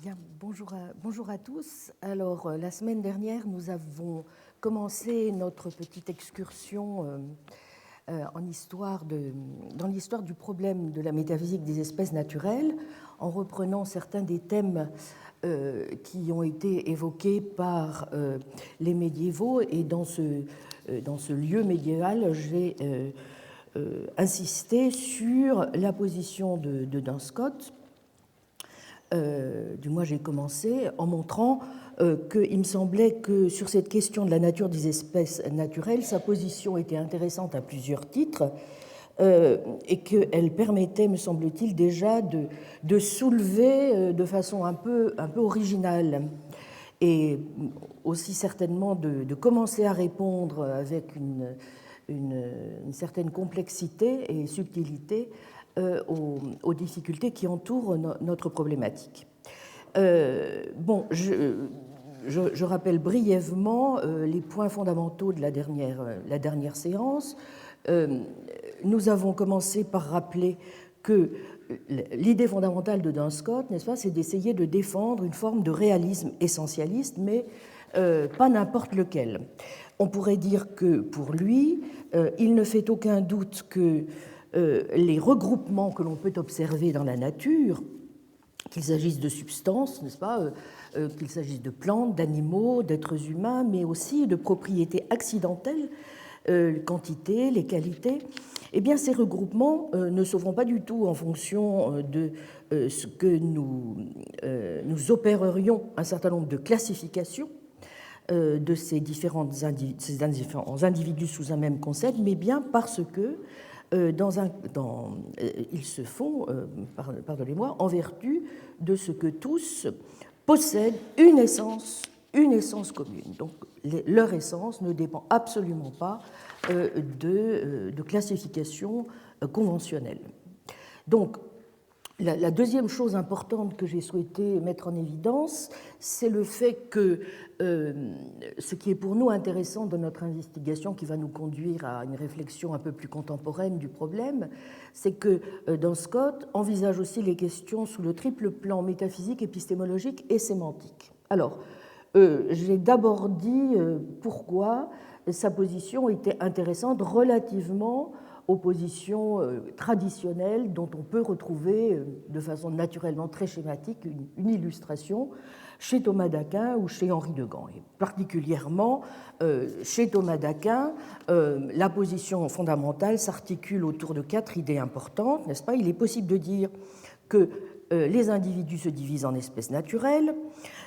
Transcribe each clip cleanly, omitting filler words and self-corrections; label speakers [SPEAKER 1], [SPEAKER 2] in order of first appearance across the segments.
[SPEAKER 1] Bien, bonjour à tous. Alors, la semaine dernière, nous avons commencé notre petite excursion dans l'histoire du problème de la métaphysique des espèces naturelles, en reprenant certains des thèmes qui ont été évoqués par les médiévaux. Et dans ce lieu médiéval, j'ai insisté sur la position de Duns Scott. Du moins, j'ai commencé en montrant qu'il me semblait que sur cette question de la nature des espèces naturelles, sa position était intéressante à plusieurs titres et qu'elle permettait, me semble-t-il, déjà de soulever de façon un peu originale et aussi certainement de commencer à répondre avec une certaine complexité et subtilité aux difficultés qui entourent notre problématique. Je rappelle brièvement les points fondamentaux de la dernière séance. Nous avons commencé par rappeler que l'idée fondamentale de Duns Scott, n'est-ce pas, c'est d'essayer de défendre une forme de réalisme essentialiste, mais pas n'importe lequel. On pourrait dire que pour lui, il ne fait aucun doute que les regroupements que l'on peut observer dans la nature, qu'il s'agisse de substances, n'est-ce pas, qu'il s'agisse de plantes, d'animaux, d'êtres humains, mais aussi de propriétés accidentelles, les quantités, les qualités, eh bien, ces regroupements ne se font pas du tout en fonction de ce que nous opérerions un certain nombre de classifications de ces différents individus sous un même concept, mais bien parce que ils se font, pardonnez-moi, en vertu de ce que tous possèdent une essence commune. Donc leur essence ne dépend absolument pas de classification conventionnelle. Donc la deuxième chose importante que j'ai souhaité mettre en évidence, c'est le fait que ce qui est pour nous intéressant de notre investigation, qui va nous conduire à une réflexion un peu plus contemporaine du problème, c'est que Duns Scott envisage aussi les questions sous le triple plan métaphysique, épistémologique et sémantique. Alors, j'ai d'abord dit pourquoi sa position était intéressante relativement aux positions traditionnelles dont on peut retrouver de façon naturellement très schématique une illustration chez Thomas d'Aquin ou chez Henri de Gand. Et particulièrement, chez Thomas d'Aquin, la position fondamentale s'articule autour de 4 idées importantes, n'est-ce pas? Il est possible de dire que les individus se divisent en espèces naturelles.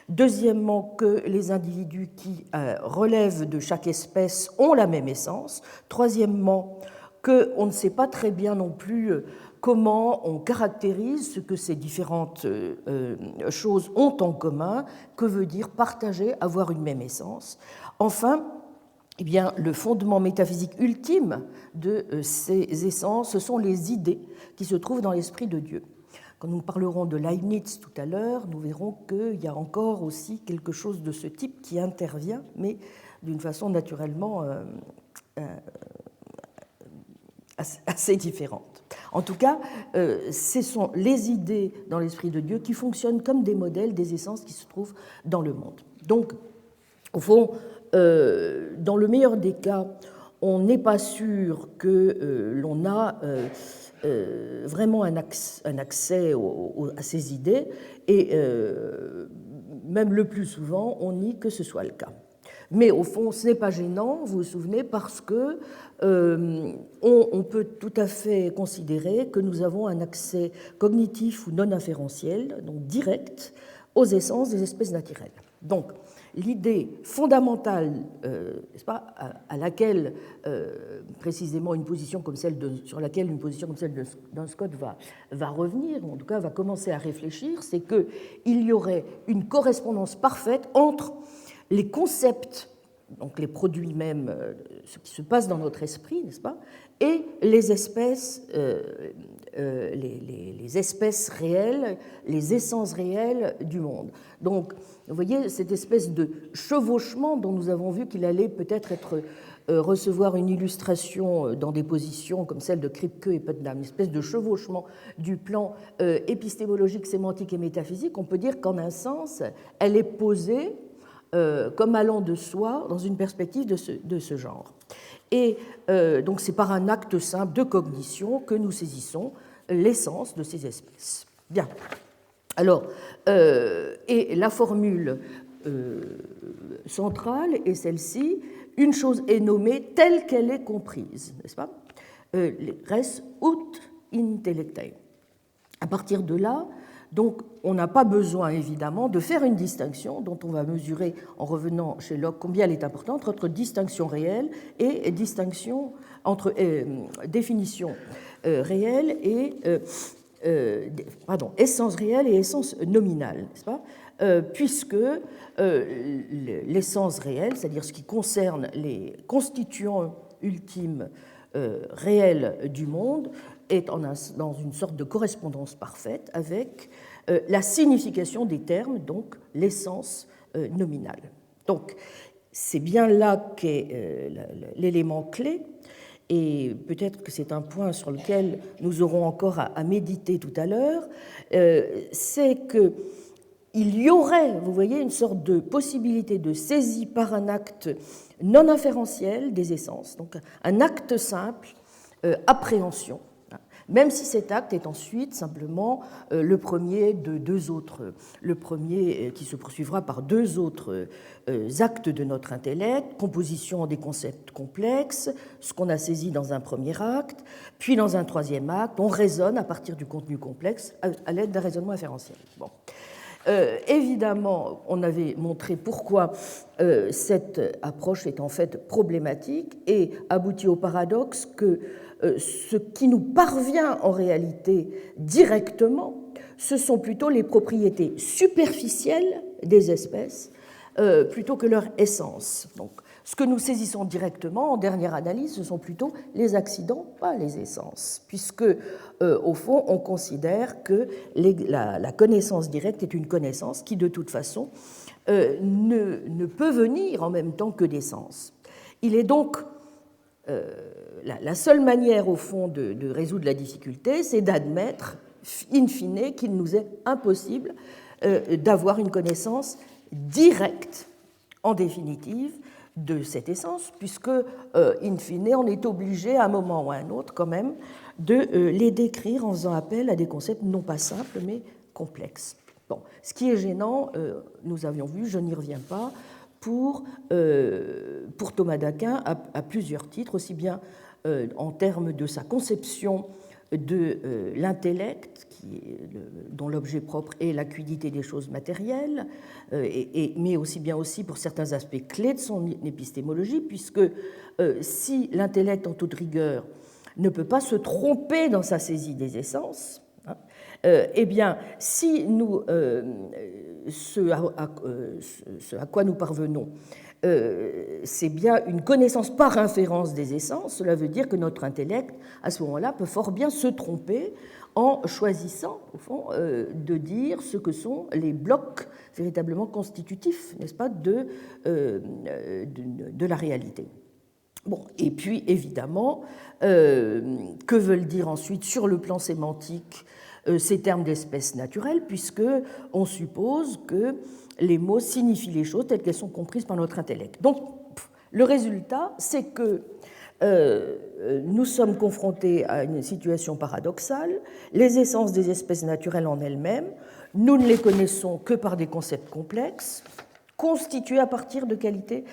[SPEAKER 1] Deuxièmement, que les individus qui relèvent de chaque espèce ont la même essence. Troisièmement, qu'on ne sait pas très bien non plus comment on caractérise ce que ces différentes choses ont en commun, que veut dire partager, avoir une même essence. Enfin, eh bien, le fondement métaphysique ultime de ces essences, ce sont les idées qui se trouvent dans l'esprit de Dieu. Quand nous parlerons de Leibniz tout à l'heure, nous verrons qu'il y a encore aussi quelque chose de ce type qui intervient, mais d'une façon naturellement assez différente. En tout cas, ce sont les idées dans l'esprit de Dieu qui fonctionnent comme des modèles des essences qui se trouvent dans le monde. Donc, au fond, dans le meilleur des cas, on n'est pas sûr que l'on a vraiment un accès à ces idées, et même le plus souvent, on nie que ce soit le cas. Mais au fond, ce n'est pas gênant, vous vous souvenez, parce que on peut tout à fait considérer que nous avons un accès cognitif ou non inférentiel, donc direct, aux essences des espèces naturelles. Donc, l'idée fondamentale, n'est-ce pas, à laquelle précisément une position comme celle sur laquelle une position comme celle de Duns Scott va revenir, ou en tout cas va commencer à réfléchir, c'est qu'il y aurait une correspondance parfaite entre les concepts, donc les produits même, ce qui se passe dans notre esprit, n'est-ce pas, et les espèces, les espèces réelles, les essences réelles du monde. Donc, vous voyez, cette espèce de chevauchement dont nous avons vu qu'il allait peut-être être recevoir une illustration dans des positions comme celle de Kripke et Putnam, une espèce de chevauchement du plan épistémologique, sémantique et métaphysique, on peut dire qu'en un sens, elle est posée comme allant de soi dans une perspective de ce genre. Et donc c'est par un acte simple de cognition que nous saisissons l'essence de ces espèces. Bien. Alors, et la formule centrale est celle-ci: une chose est nommée telle qu'elle est comprise, n'est-ce pas? Res ut intellectae. À partir de là, donc, on n'a pas besoin, évidemment, de faire une distinction dont on va mesurer, en revenant chez Locke, combien elle est importante, entre distinction réelle et distinction entre définition réelle et essence réelle et essence nominale, n'est-ce pas? Puisque l'essence réelle, c'est-à-dire ce qui concerne les constituants ultimes réels du monde, est dans une sorte de correspondance parfaite avec la signification des termes, donc l'essence nominale. Donc, c'est bien là qu'est l'élément clé, et peut-être que c'est un point sur lequel nous aurons encore à méditer tout à l'heure, c'est qu'il y aurait, vous voyez, une sorte de possibilité de saisie par un acte non inférentiel des essences, donc un acte simple, appréhension, même si cet acte est ensuite simplement le premier de deux autres, le premier qui se poursuivra par deux autres actes de notre intellect, composition des concepts complexes, ce qu'on a saisi dans un premier acte, puis dans un troisième acte, on raisonne à partir du contenu complexe à l'aide d'un raisonnement inférentiel. Bon. Évidemment, on avait montré pourquoi cette approche est en fait problématique et aboutit au paradoxe que ce qui nous parvient en réalité directement, ce sont plutôt les propriétés superficielles des espèces plutôt que leur essence. Donc, ce que nous saisissons directement, en dernière analyse, ce sont plutôt les accidents, pas les essences, puisque, au fond, on considère que la connaissance directe est une connaissance qui, de toute façon, ne peut venir en même temps que d'essence. Il est donc la seule manière, au fond, de résoudre la difficulté, c'est d'admettre, in fine, qu'il nous est impossible d'avoir une connaissance directe, en définitive, de cette essence, puisque, in fine, on est obligé, à un moment ou à un autre, quand même, de les décrire en faisant appel à des concepts non pas simples, mais complexes. Bon, ce qui est gênant, nous avions vu, je n'y reviens pas, pour Thomas d'Aquin à plusieurs titres, aussi bien en termes de sa conception de l'intellect, dont l'objet propre est l'acuité des choses matérielles, mais aussi bien aussi pour certains aspects clés de son épistémologie, puisque si l'intellect en toute rigueur ne peut pas se tromper dans sa saisie des essences, eh bien, si nous, ce à quoi nous parvenons, c'est bien une connaissance par inférence des essences, cela veut dire que notre intellect, à ce moment-là, peut fort bien se tromper en choisissant, au fond, de dire ce que sont les blocs véritablement constitutifs, n'est-ce pas, de la réalité. Bon, et puis, évidemment, que veulent dire ensuite, sur le plan sémantique, ces termes d'espèces naturelles, puisqu'on suppose que les mots signifient les choses telles qu'elles sont comprises par notre intellect. Donc, le résultat, c'est que nous sommes confrontés à une situation paradoxale. Les essences des espèces naturelles en elles-mêmes, nous ne les connaissons que par des concepts complexes, constitués à partir de qualités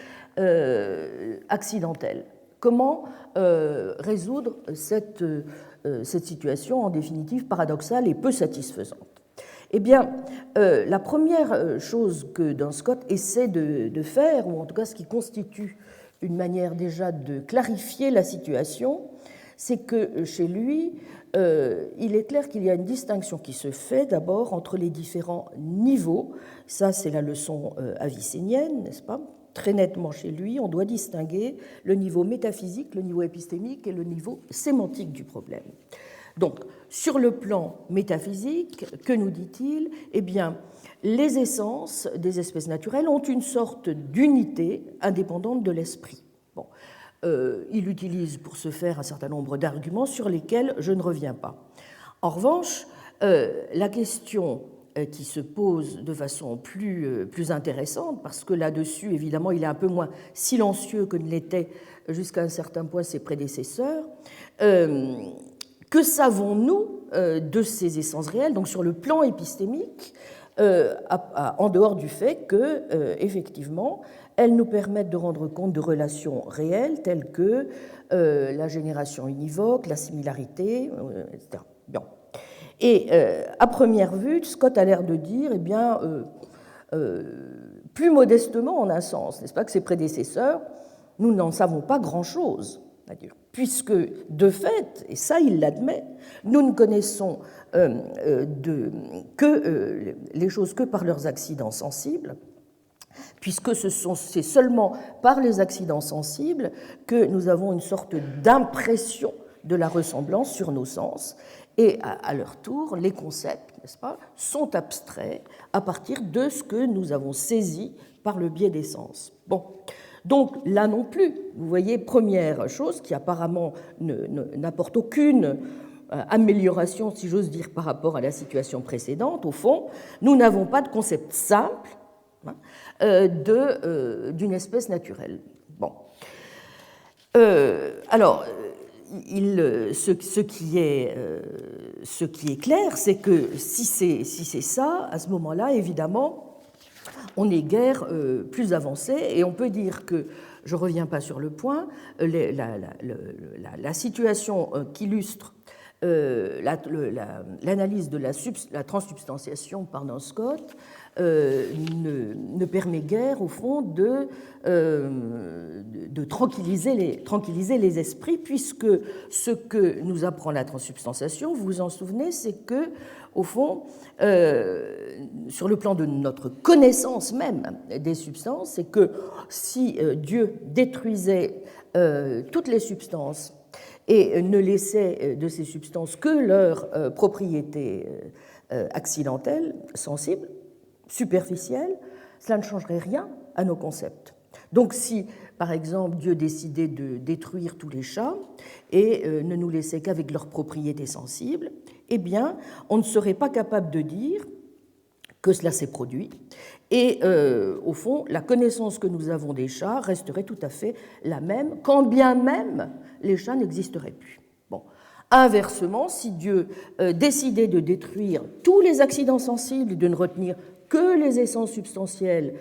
[SPEAKER 1] accidentelles. Comment résoudre cette situation, en définitive, paradoxale et peu satisfaisante? Eh bien, la première chose que Duns Scott essaie de faire, ou en tout cas ce qui constitue une manière déjà de clarifier la situation, c'est que chez lui, il est clair qu'il y a une distinction qui se fait d'abord entre les différents niveaux. Ça, c'est la leçon avicénienne, n'est-ce pas? Très nettement chez lui, on doit distinguer le niveau métaphysique, le niveau épistémique et le niveau sémantique du problème. Donc, sur le plan métaphysique, que nous dit-il? Eh bien, les essences des espèces naturelles ont une sorte d'unité indépendante de l'esprit. Bon. il utilise pour ce faire un certain nombre d'arguments sur lesquels je ne reviens pas. En revanche, la question qui se pose de façon plus intéressante, parce que là-dessus, évidemment, il est un peu moins silencieux que ne l'étaient jusqu'à un certain point ses prédécesseurs. Que savons-nous de ces essences réelles, donc sur le plan épistémique, en dehors du fait que, effectivement, elles nous permettent de rendre compte de relations réelles telles que la génération univoque, la similarité, etc. Bon. Et à première vue, Scott a l'air de dire, eh bien, plus modestement en un sens, n'est-ce pas, que ses prédécesseurs, nous n'en savons pas grand-chose, puisque de fait, et ça il l'admet, nous ne connaissons les choses que par leurs accidents sensibles, puisque c'est seulement par les accidents sensibles que nous avons une sorte d'impression de la ressemblance sur nos sens, et à leur tour, les concepts, n'est-ce pas, sont abstraits à partir de ce que nous avons saisi par le biais des sens. Bon, donc là non plus, vous voyez, première chose qui apparemment n'apporte aucune amélioration, si j'ose dire, par rapport à la situation précédente, au fond, nous n'avons pas de concept simple d'une espèce naturelle. Bon. Alors, ce qui est clair, c'est que si c'est ça, à ce moment-là, évidemment, on est guère plus avancé, et on peut dire que, je ne reviens pas sur le point, la situation qu'illustre l'analyse de la transsubstantiation par North Scott ne permet guère, au fond, de tranquilliser les esprits, puisque ce que nous apprend la transsubstantiation, vous vous en souvenez, c'est que, au fond, sur le plan de notre connaissance même des substances, c'est que si Dieu détruisait toutes les substances et ne laissait de ces substances que leurs propriétés accidentelles, sensibles, superficielles, cela ne changerait rien à nos concepts. Donc si, par exemple, Dieu décidait de détruire tous les chats et ne nous laissait qu'avec leurs propriétés sensibles, eh bien, on ne serait pas capable de dire que cela s'est produit. Et au fond, la connaissance que nous avons des chats resterait tout à fait la même, quand bien même les chats n'existeraient plus. Bon. Inversement, si Dieu décidait de détruire tous les accidents sensibles et de ne retenir que les essences substantielles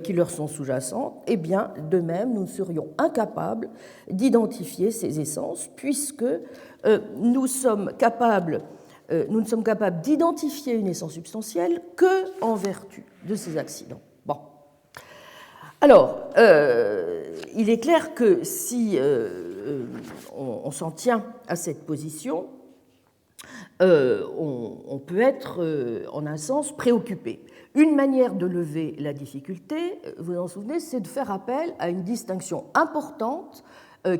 [SPEAKER 1] qui leur sont sous-jacentes, eh bien, de même, nous serions incapables d'identifier ces essences, puisque nous ne sommes capables d'identifier une essence substantielle qu'en vertu de ces accidents. Bon. Alors, il est clair que si on s'en tient à cette position, on peut être, en un sens, préoccupé. Une manière de lever la difficulté, vous en souvenez, c'est de faire appel à une distinction importante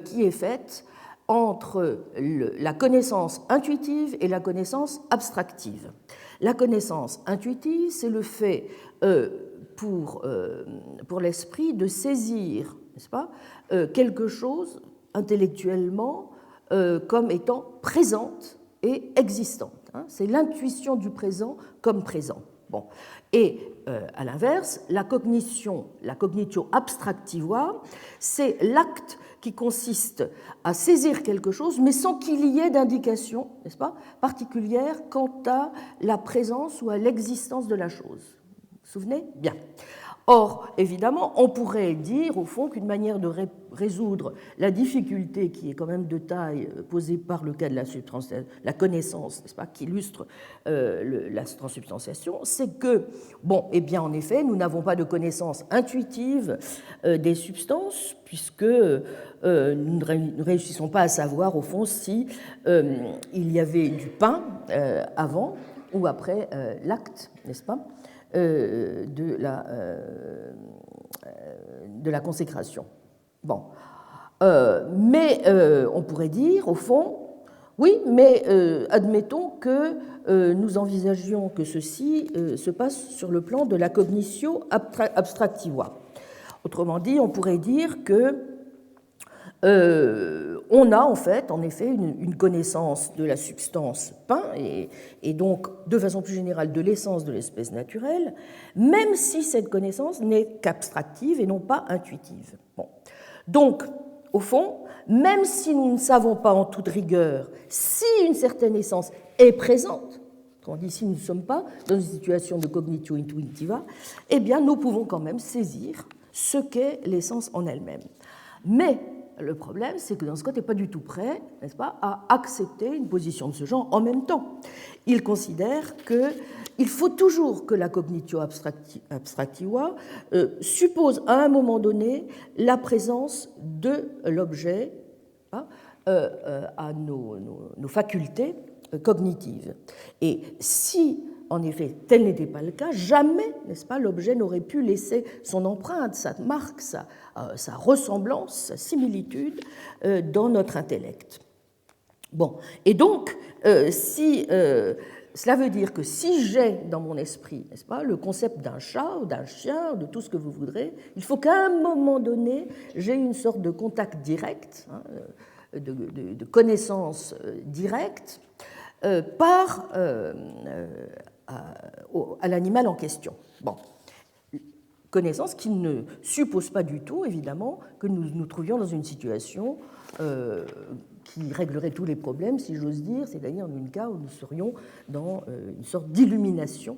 [SPEAKER 1] qui est faite entre la connaissance intuitive et la connaissance abstractive. La connaissance intuitive, c'est le fait pour l'esprit de saisir, n'est-ce pas, quelque chose intellectuellement comme étant présente et existante. C'est l'intuition du présent comme présent. Bon. Et à l'inverse, la cognitio abstractiva, c'est l'acte qui consiste à saisir quelque chose, mais sans qu'il y ait d'indication, n'est-ce pas, particulière quant à la présence ou à l'existence de la chose. Vous vous souvenez ? Bien. Or, évidemment, on pourrait dire, au fond, qu'une manière de résoudre la difficulté qui est quand même de taille posée par le cas de la connaissance, n'est-ce pas, qui illustre la transsubstantiation, c'est que, bon, eh bien, en effet, nous n'avons pas de connaissance intuitive des substances, puisque nous ne réussissons pas à savoir, au fond, si il y avait du pain avant ou après l'acte, n'est-ce pas, de la consécration. Bon. Mais on pourrait dire, au fond, oui, mais admettons que nous envisagions que ceci se passe sur le plan de la cognitio abstractiva. Autrement dit, on pourrait dire que on a en effet une connaissance de la substance pain et donc de façon plus générale de l'essence de l'espèce naturelle, même si cette connaissance n'est qu'abstractive et non pas intuitive. Bon. Donc, au fond, même si nous ne savons pas en toute rigueur si une certaine essence est présente, on dit si nous ne sommes pas dans une situation de cognitio intuitiva, eh bien nous pouvons quand même saisir ce qu'est l'essence en elle-même. Mais le problème, c'est que dans ce cas, n'est pas du tout prêt, n'est-ce pas, à accepter une position de ce genre en même temps. Il considère qu'il faut toujours que la cognitio abstractiva suppose à un moment donné la présence de l'objet à nos facultés cognitives. Et si en effet, tel n'était pas le cas, jamais, n'est-ce pas, l'objet n'aurait pu laisser son empreinte, sa marque, sa ressemblance, sa similitude dans notre intellect. Bon, et donc, cela veut dire que si j'ai dans mon esprit, n'est-ce pas, le concept d'un chat ou d'un chien, de tout ce que vous voudrez, il faut qu'à un moment donné, j'ai une sorte de contact direct, de connaissance directe, par à l'animal en question. Bon. Connaissance qui ne suppose pas du tout, évidemment, que nous nous trouvions dans une situation qui réglerait tous les problèmes, si j'ose dire, c'est-à-dire dans un cas où nous serions dans une sorte d'illumination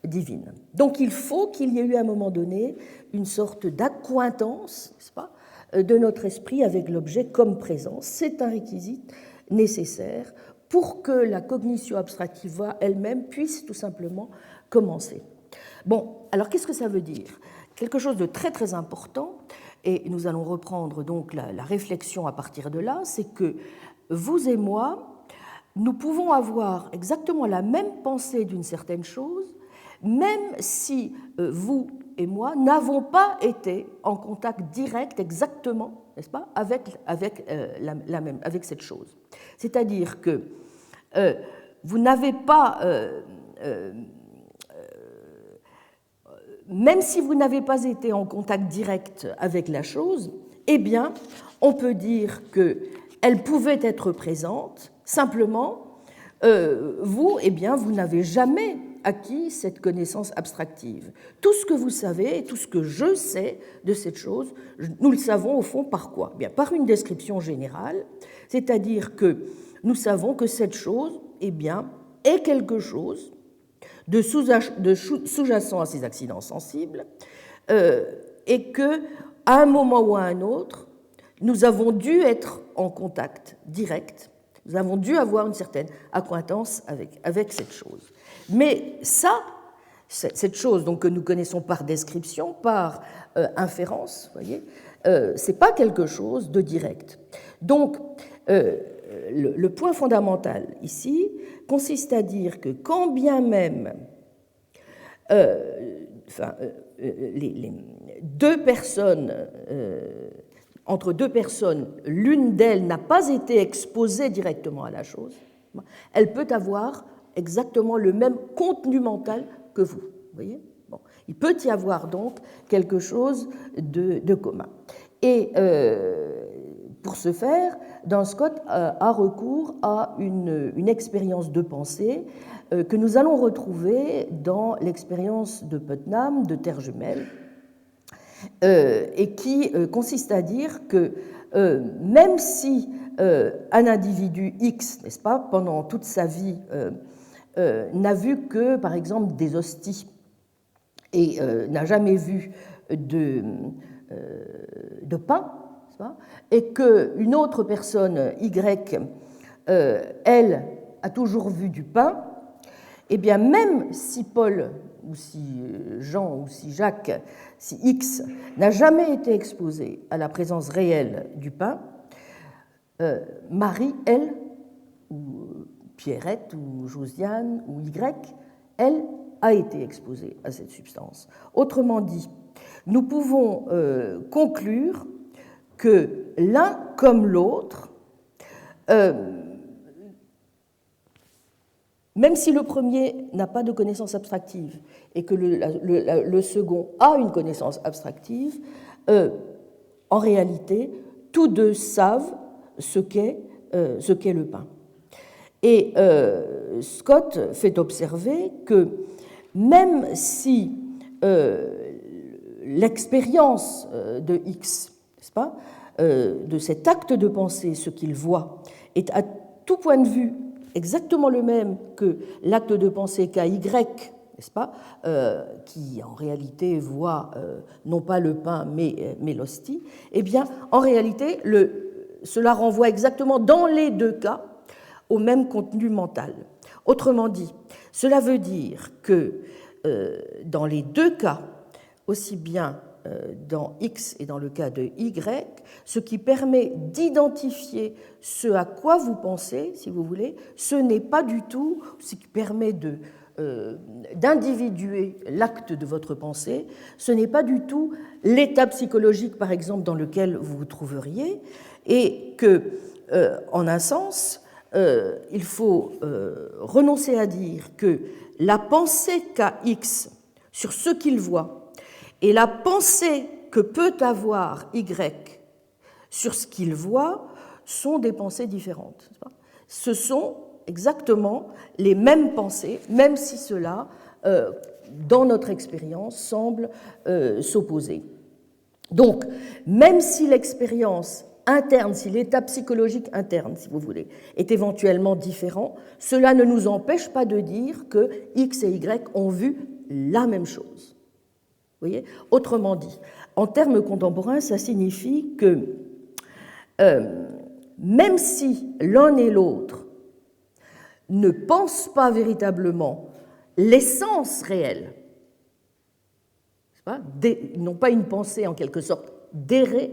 [SPEAKER 1] divine. Donc il faut qu'il y ait eu à un moment donné une sorte d'accointance, n'est-ce pas, de notre esprit avec l'objet comme présence. C'est un réquisite nécessaire pour que la cognitio abstractiva elle-même puisse tout simplement commencer. Bon, alors qu'est-ce que ça veut dire? Quelque chose de très très important, et nous allons reprendre donc la réflexion à partir de là, c'est que vous et moi, nous pouvons avoir exactement la même pensée d'une certaine chose, même si vous et moi n'avons pas été en contact direct exactement, n'est-ce pas, avec cette chose. C'est-à-dire que vous n'avez pas, même si vous n'avez pas été en contact direct avec la chose, eh bien, on peut dire qu'elle pouvait être présente, simplement, vous, eh bien, vous n'avez jamais acquis cette connaissance abstractive. Tout ce que vous savez et tout ce que je sais de cette chose, nous le savons au fond par quoi? Bien, par une description générale, c'est-à-dire que nous savons que cette chose, eh bien, est quelque chose de sous-jacent à ces accidents sensibles, et que, à un moment ou à un autre, nous avons dû être en contact direct, nous avons dû avoir une certaine acquaintance avec cette chose. Mais ça, cette chose donc, que nous connaissons par description, par inférence, vous voyez, c'est pas quelque chose de direct. Donc, le point fondamental ici consiste à dire que quand bien même les deux personnes, entre deux personnes, l'une d'elles n'a pas été exposée directement à la chose, elle peut avoir exactement le même contenu mental que vous. Voyez, bon. Il peut y avoir donc quelque chose de commun. Et pour ce faire, Duns Scott a recours à une expérience de pensée que nous allons retrouver dans l'expérience de Putnam de terre jumelle, et qui consiste à dire que même si un individu X, n'est-ce pas, pendant toute sa vie, n'a vu que, par exemple, des hosties et n'a jamais vu de pain, et qu'une autre personne Y, elle, a toujours vu du pain, eh bien, même si Paul, ou si Jean, ou si Jacques, si X n'a jamais été exposé à la présence réelle du pain, Marie, elle, ou Pierrette, ou Josiane, ou Y, elle a été exposée à cette substance. Autrement dit, nous pouvons conclure que l'un comme l'autre, même si le premier n'a pas de connaissance abstractive et que le second a une connaissance abstractive, en réalité, tous deux savent ce qu'est le pain. Et Scott fait observer que même si l'expérience de X, n'est-ce pas, de cet acte de pensée, ce qu'il voit, est à tout point de vue exactement le même que l'acte de pensée qu'a Y, n'est-ce pas, qui en réalité voit non pas le pain mais l'hostie, eh bien, en réalité, cela renvoie exactement dans les deux cas au même contenu mental. Autrement dit, cela veut dire que dans les deux cas, aussi bien dans X et dans le cas de Y, ce qui permet d'identifier ce à quoi vous pensez, si vous voulez, ce n'est pas du tout ce qui permet d'individuer l'acte de votre pensée, ce n'est pas du tout l'état psychologique, par exemple, dans lequel vous vous trouveriez, et que, en un sens, il faut renoncer à dire que la pensée qu'a X sur ce qu'il voit et la pensée que peut avoir Y sur ce qu'il voit sont des pensées différentes. Ce sont exactement les mêmes pensées, même si cela, dans notre expérience, semble s'opposer. Donc, même si l'expérience interne, si l'état psychologique interne, si vous voulez, est éventuellement différent, cela ne nous empêche pas de dire que X et Y ont vu la même chose. Vous voyez ? Autrement dit, en termes contemporains, ça signifie que même si l'un et l'autre ne pensent pas véritablement l'essence réelle, ils n'ont pas une pensée en quelque sorte d'errée,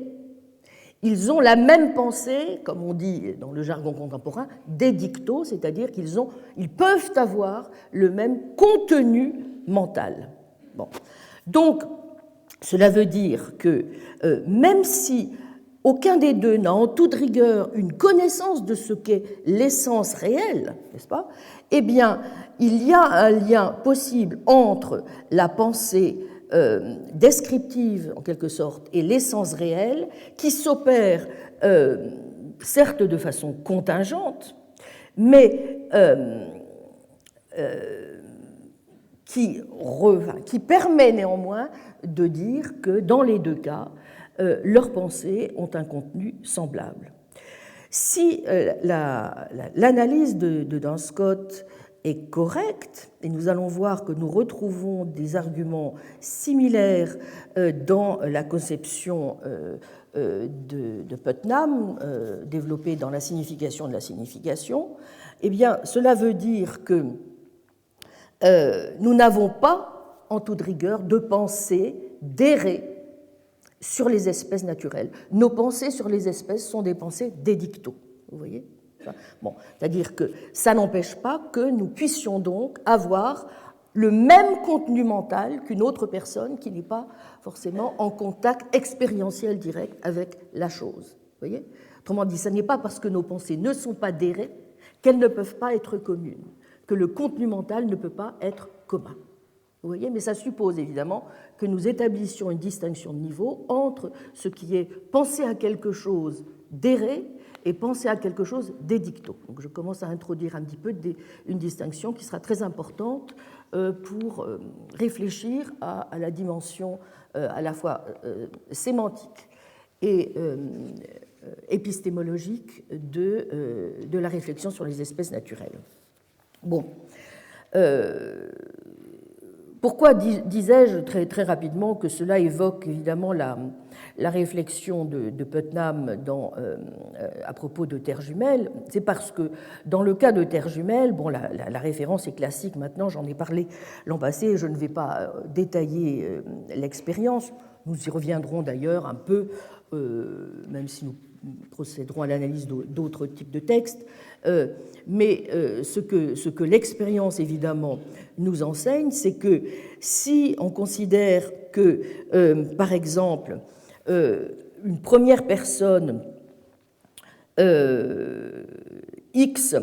[SPEAKER 1] ils ont la même pensée, comme on dit dans le jargon contemporain, d'édicto, c'est-à-dire qu'ils peuvent avoir le même contenu mental. Bon. Donc, cela veut dire que même si aucun des deux n'a en toute rigueur une connaissance de ce qu'est l'essence réelle, n'est-ce pas ? Eh bien, il y a un lien possible entre la pensée descriptive, en quelque sorte, et l'essence réelle, qui s'opère certes de façon contingente, mais qui permet néanmoins de dire que dans les deux cas, leurs pensées ont un contenu semblable. Si l'analyse de Duns Scott est correcte, et nous allons voir que nous retrouvons des arguments similaires dans la conception de Putnam, développée dans la signification de la signification, eh bien, cela veut dire que nous n'avons pas, en toute rigueur, de pensée d'errer sur les espèces naturelles. Nos pensées sur les espèces sont des pensées d'édicto. Vous voyez ? Bon, c'est-à-dire que ça n'empêche pas que nous puissions donc avoir le même contenu mental qu'une autre personne qui n'est pas forcément en contact expérientiel direct avec la chose. Vous voyez ? Autrement dit, ce n'est pas parce que nos pensées ne sont pas d'errer qu'elles ne peuvent pas être communes, que le contenu mental ne peut pas être commun. Vous voyez, mais ça suppose évidemment que nous établissions une distinction de niveau entre ce qui est penser à quelque chose d'erré et penser à quelque chose d'édicto. Donc je commence à introduire un petit peu une distinction qui sera très importante pour réfléchir à la dimension à la fois sémantique et épistémologique de la réflexion sur les espèces naturelles. Bon. Pourquoi disais-je très rapidement que cela évoque évidemment la réflexion de Putnam à propos de terres jumelles? C'est parce que dans le cas de terres jumelles, bon, la référence est classique maintenant, j'en ai parlé l'an passé, je ne vais pas détailler l'expérience, nous y reviendrons d'ailleurs un peu, même si nous procéderons à l'analyse d'autres types de textes, mais ce que l'expérience évidemment nous enseigne, c'est que si on considère que, par exemple, une première personne X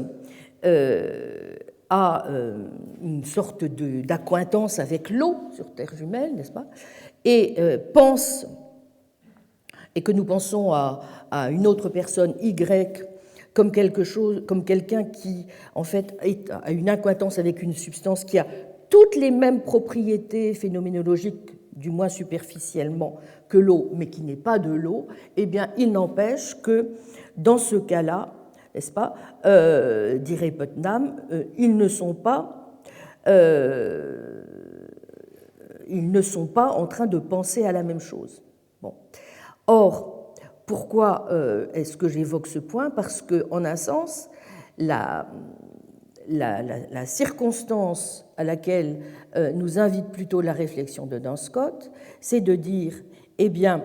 [SPEAKER 1] a une sorte d'accointance avec l'eau sur terre jumelle, n'est-ce pas, et pense et que nous pensons à une autre personne, Y, comme quelqu'un qui, en fait, a une accointance avec une substance qui a toutes les mêmes propriétés phénoménologiques, du moins superficiellement, que l'eau, mais qui n'est pas de l'eau, eh bien, il n'empêche que, dans ce cas-là, n'est-ce pas, dirait Putnam, ils ne sont pas en train de penser à la même chose. Bon. Or, pourquoi est-ce que j'évoque ce point? Parce qu'en un sens, la circonstance à laquelle nous invite plutôt la réflexion de Duns Scott, c'est de dire, eh bien,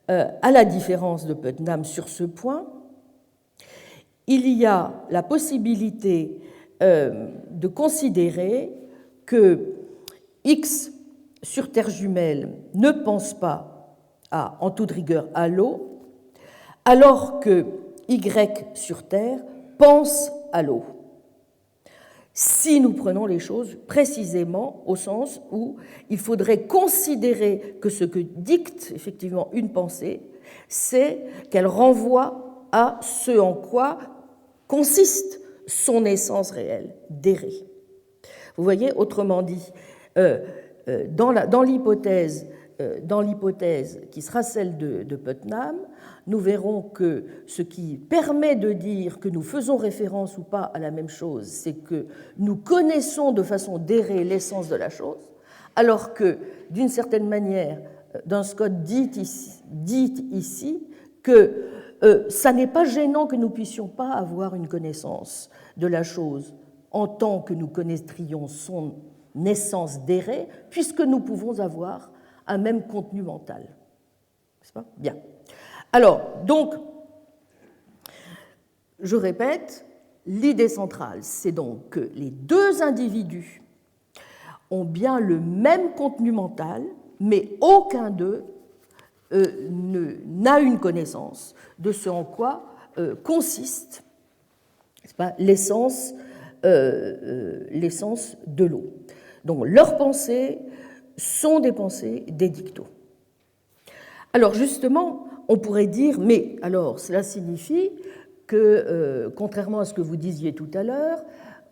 [SPEAKER 1] à la différence de Putnam sur ce point, il y a la possibilité de considérer que X sur Terre jumelle ne pense pas en toute rigueur à l'eau, alors que Y sur Terre pense à l'eau. Si nous prenons les choses précisément au sens où il faudrait considérer que ce que dicte effectivement une pensée, c'est qu'elle renvoie à ce en quoi consiste son essence réelle, d'errer. Vous voyez, autrement dit, dans l'hypothèse qui sera celle de Putnam, nous verrons que ce qui permet de dire que nous faisons référence ou pas à la même chose, c'est que nous connaissons de façon d'errer l'essence de la chose, alors que, d'une certaine manière, Duns Scott dit ici que ça n'est pas gênant que nous ne puissions pas avoir une connaissance de la chose en tant que nous connaîtrions son essence d'errer, puisque nous pouvons avoir un même contenu mental. N'est-ce pas ? Bien. Alors, donc, je répète, l'idée centrale, c'est donc que les deux individus ont bien le même contenu mental, mais aucun d'eux n'a une connaissance de ce en quoi consiste, n'est-ce pas, l'essence de l'eau. Donc, leurs pensées sont des pensées des dictos. Alors, justement, on pourrait dire, mais alors, cela signifie que, contrairement à ce que vous disiez tout à l'heure,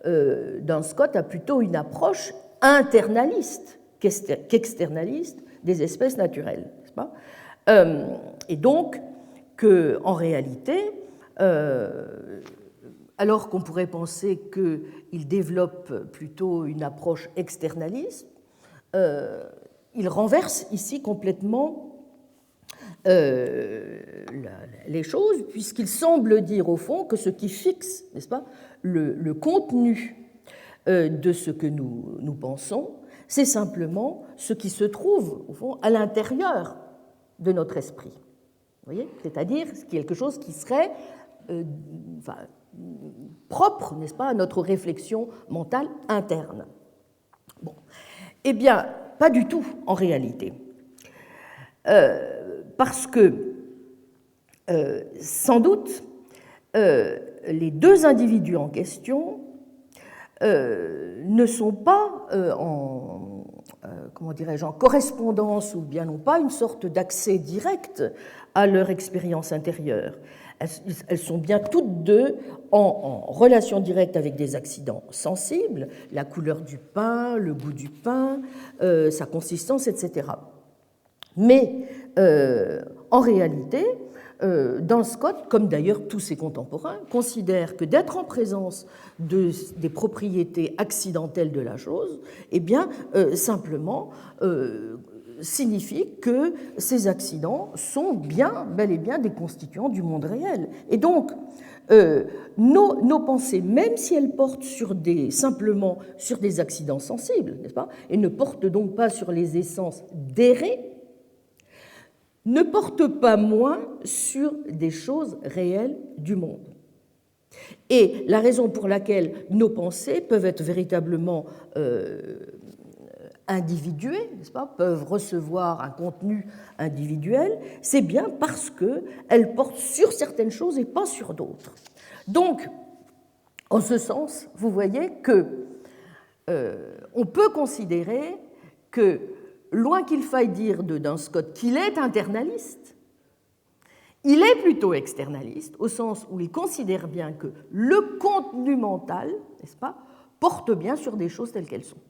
[SPEAKER 1] Duns Scott a plutôt une approche internaliste qu'externaliste des espèces naturelles, n'est-ce pas ? Et donc, qu'en réalité, alors qu'on pourrait penser qu'il développe plutôt une approche externaliste, il renverse ici complètement les choses, puisqu'il semble dire au fond que ce qui fixe, n'est-ce pas, le contenu de ce que nous pensons, c'est simplement ce qui se trouve au fond à l'intérieur de notre esprit. Vous voyez, c'est-à-dire quelque chose qui serait propre, n'est-ce pas, à notre réflexion mentale interne. Bon, eh bien, pas du tout en réalité. Parce que, sans doute, les deux individus en question ne sont pas en correspondance ou bien n'ont pas une sorte d'accès direct à leur expérience intérieure. Elles sont bien toutes deux en relation directe avec des accidents sensibles, la couleur du pain, le goût du pain, sa consistance, etc. Mais en réalité, Duns Scott, comme d'ailleurs tous ses contemporains, considère que d'être en présence des propriétés accidentelles de la chose, eh bien, simplement signifie que ces accidents sont bel et bien des constituants du monde réel. Et donc, nos pensées, même si elles portent simplement sur des accidents sensibles, n'est-ce pas, et ne portent donc pas sur les essences d'errer, ne portent pas moins sur des choses réelles du monde. Et la raison pour laquelle nos pensées peuvent être véritablement individuées, n'est-ce pas, peuvent recevoir un contenu individuel, c'est bien parce qu'elles portent sur certaines choses et pas sur d'autres. Donc, en ce sens, vous voyez qu'on peut considérer que, loin qu'il faille dire de Duns Scott qu'il est internaliste, Il est plutôt externaliste, au sens où il considère bien que le contenu mental, n'est-ce pas, porte bien sur des choses telles qu'elles sont.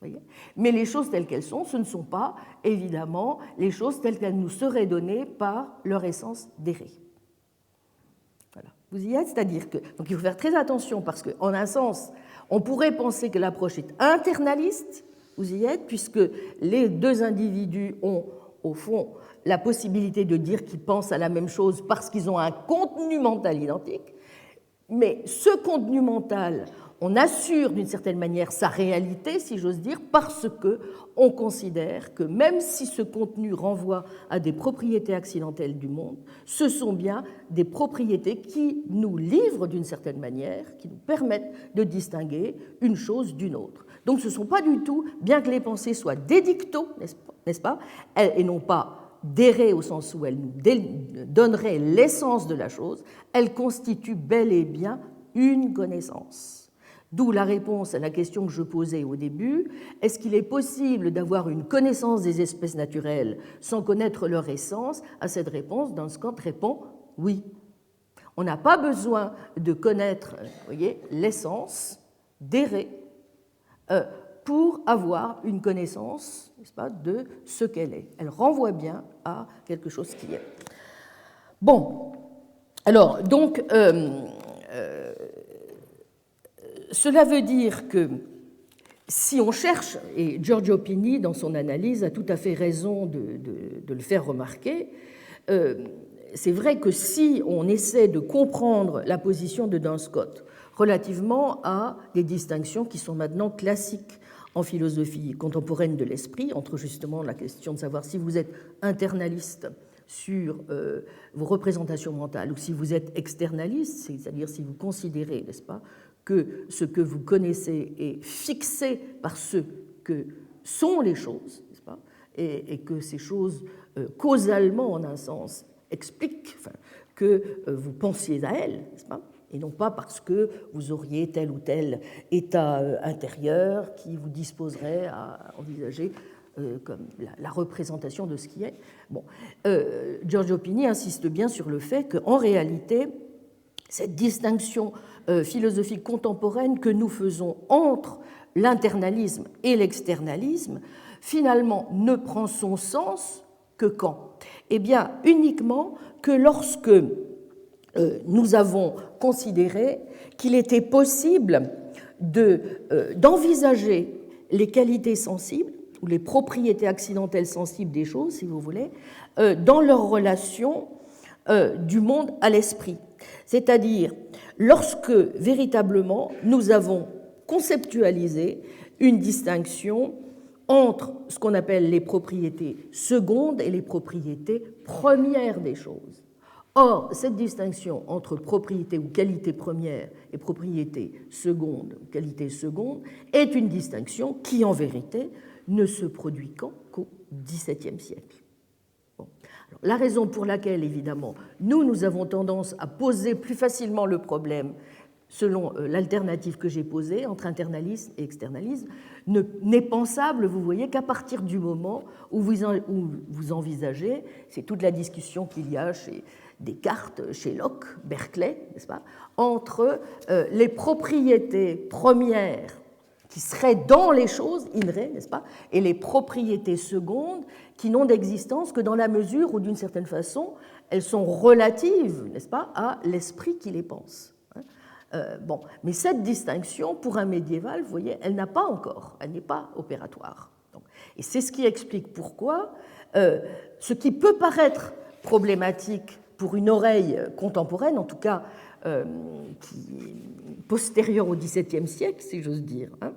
[SPEAKER 1] Voyez. Mais les choses telles qu'elles sont, ce ne sont pas, évidemment, les choses telles qu'elles nous seraient données par leur essence d'errer. Voilà. Vous y êtes, c'est-à-dire que donc il faut faire très attention parce qu'en un sens, on pourrait penser que l'approche est internaliste, vous y êtes, puisque les deux individus ont, au fond, la possibilité de dire qu'ils pensent à la même chose parce qu'ils ont un contenu mental identique, mais ce contenu mental, on assure d'une certaine manière sa réalité, si j'ose dire, parce qu'on considère que même si ce contenu renvoie à des propriétés accidentelles du monde, ce sont bien des propriétés qui nous livrent d'une certaine manière, qui nous permettent de distinguer une chose d'une autre. Donc ce ne sont pas du tout, bien que les pensées soient des dictos, n'est-ce pas, et non pas d'errer au sens où elles nous donneraient l'essence de la chose, elles constituent bel et bien une connaissance. D'où la réponse à la question que je posais au début, est-ce qu'il est possible d'avoir une connaissance des espèces naturelles sans connaître leur essence? À cette réponse, Dunscott répond oui. On n'a pas besoin de connaître, l'essence d'errer pour avoir une connaissance, n'est-ce pas, de ce qu'elle est. Elle renvoie bien à quelque chose qui est. Bon, alors, donc, cela veut dire que si on cherche, et Giorgio Pini, dans son analyse, a tout à fait raison de le faire remarquer, c'est vrai que si on essaie de comprendre la position de Dunscott relativement à des distinctions qui sont maintenant classiques en philosophie contemporaine de l'esprit, entre justement la question de savoir si vous êtes internaliste sur vos représentations mentales ou si vous êtes externaliste, c'est-à-dire si vous considérez, n'est-ce pas, que ce que vous connaissez est fixé par ce que sont les choses, n'est-ce pas, et que ces choses, causalement en un sens, expliquent que vous pensiez à elles, n'est-ce pas, et non pas parce que vous auriez tel ou tel état intérieur qui vous disposerait à envisager comme la représentation de ce qui est. Bon, Giorgio Pini insiste bien sur le fait qu'en réalité, cette distinction philosophique contemporaine que nous faisons entre l'internalisme et l'externalisme, finalement, ne prend son sens que quand? Eh bien, uniquement que lorsque nous avons considéré qu'il était possible d'envisager les qualités sensibles ou les propriétés accidentelles sensibles des choses, si vous voulez, dans leur relation du monde à l'esprit. C'est-à-dire lorsque véritablement nous avons conceptualisé une distinction entre ce qu'on appelle les propriétés secondes et les propriétés premières des choses. Or, cette distinction entre propriété ou qualité première et propriété seconde ou qualité seconde est une distinction qui, en vérité, ne se produit qu'au XVIIe siècle. Bon. Alors, la raison pour laquelle, évidemment, nous avons tendance à poser plus facilement le problème selon l'alternative que j'ai posée entre internalisme et externalisme, n'est pensable, vous voyez, qu'à partir du moment où vous envisagez, c'est toute la discussion qu'il y a chez Descartes, chez Locke, Berkeley, n'est-ce pas, entre les propriétés premières qui seraient dans les choses, in re, n'est-ce pas, et les propriétés secondes qui n'ont d'existence que dans la mesure où, d'une certaine façon, elles sont relatives, n'est-ce pas, à l'esprit qui les pense. Bon, mais cette distinction, pour un médiéval, vous voyez, elle n'a pas encore, elle n'est pas opératoire. Donc, et c'est ce qui explique pourquoi ce qui peut paraître problématique pour une oreille contemporaine, en tout cas postérieure au XVIIe siècle, si j'ose dire, hein,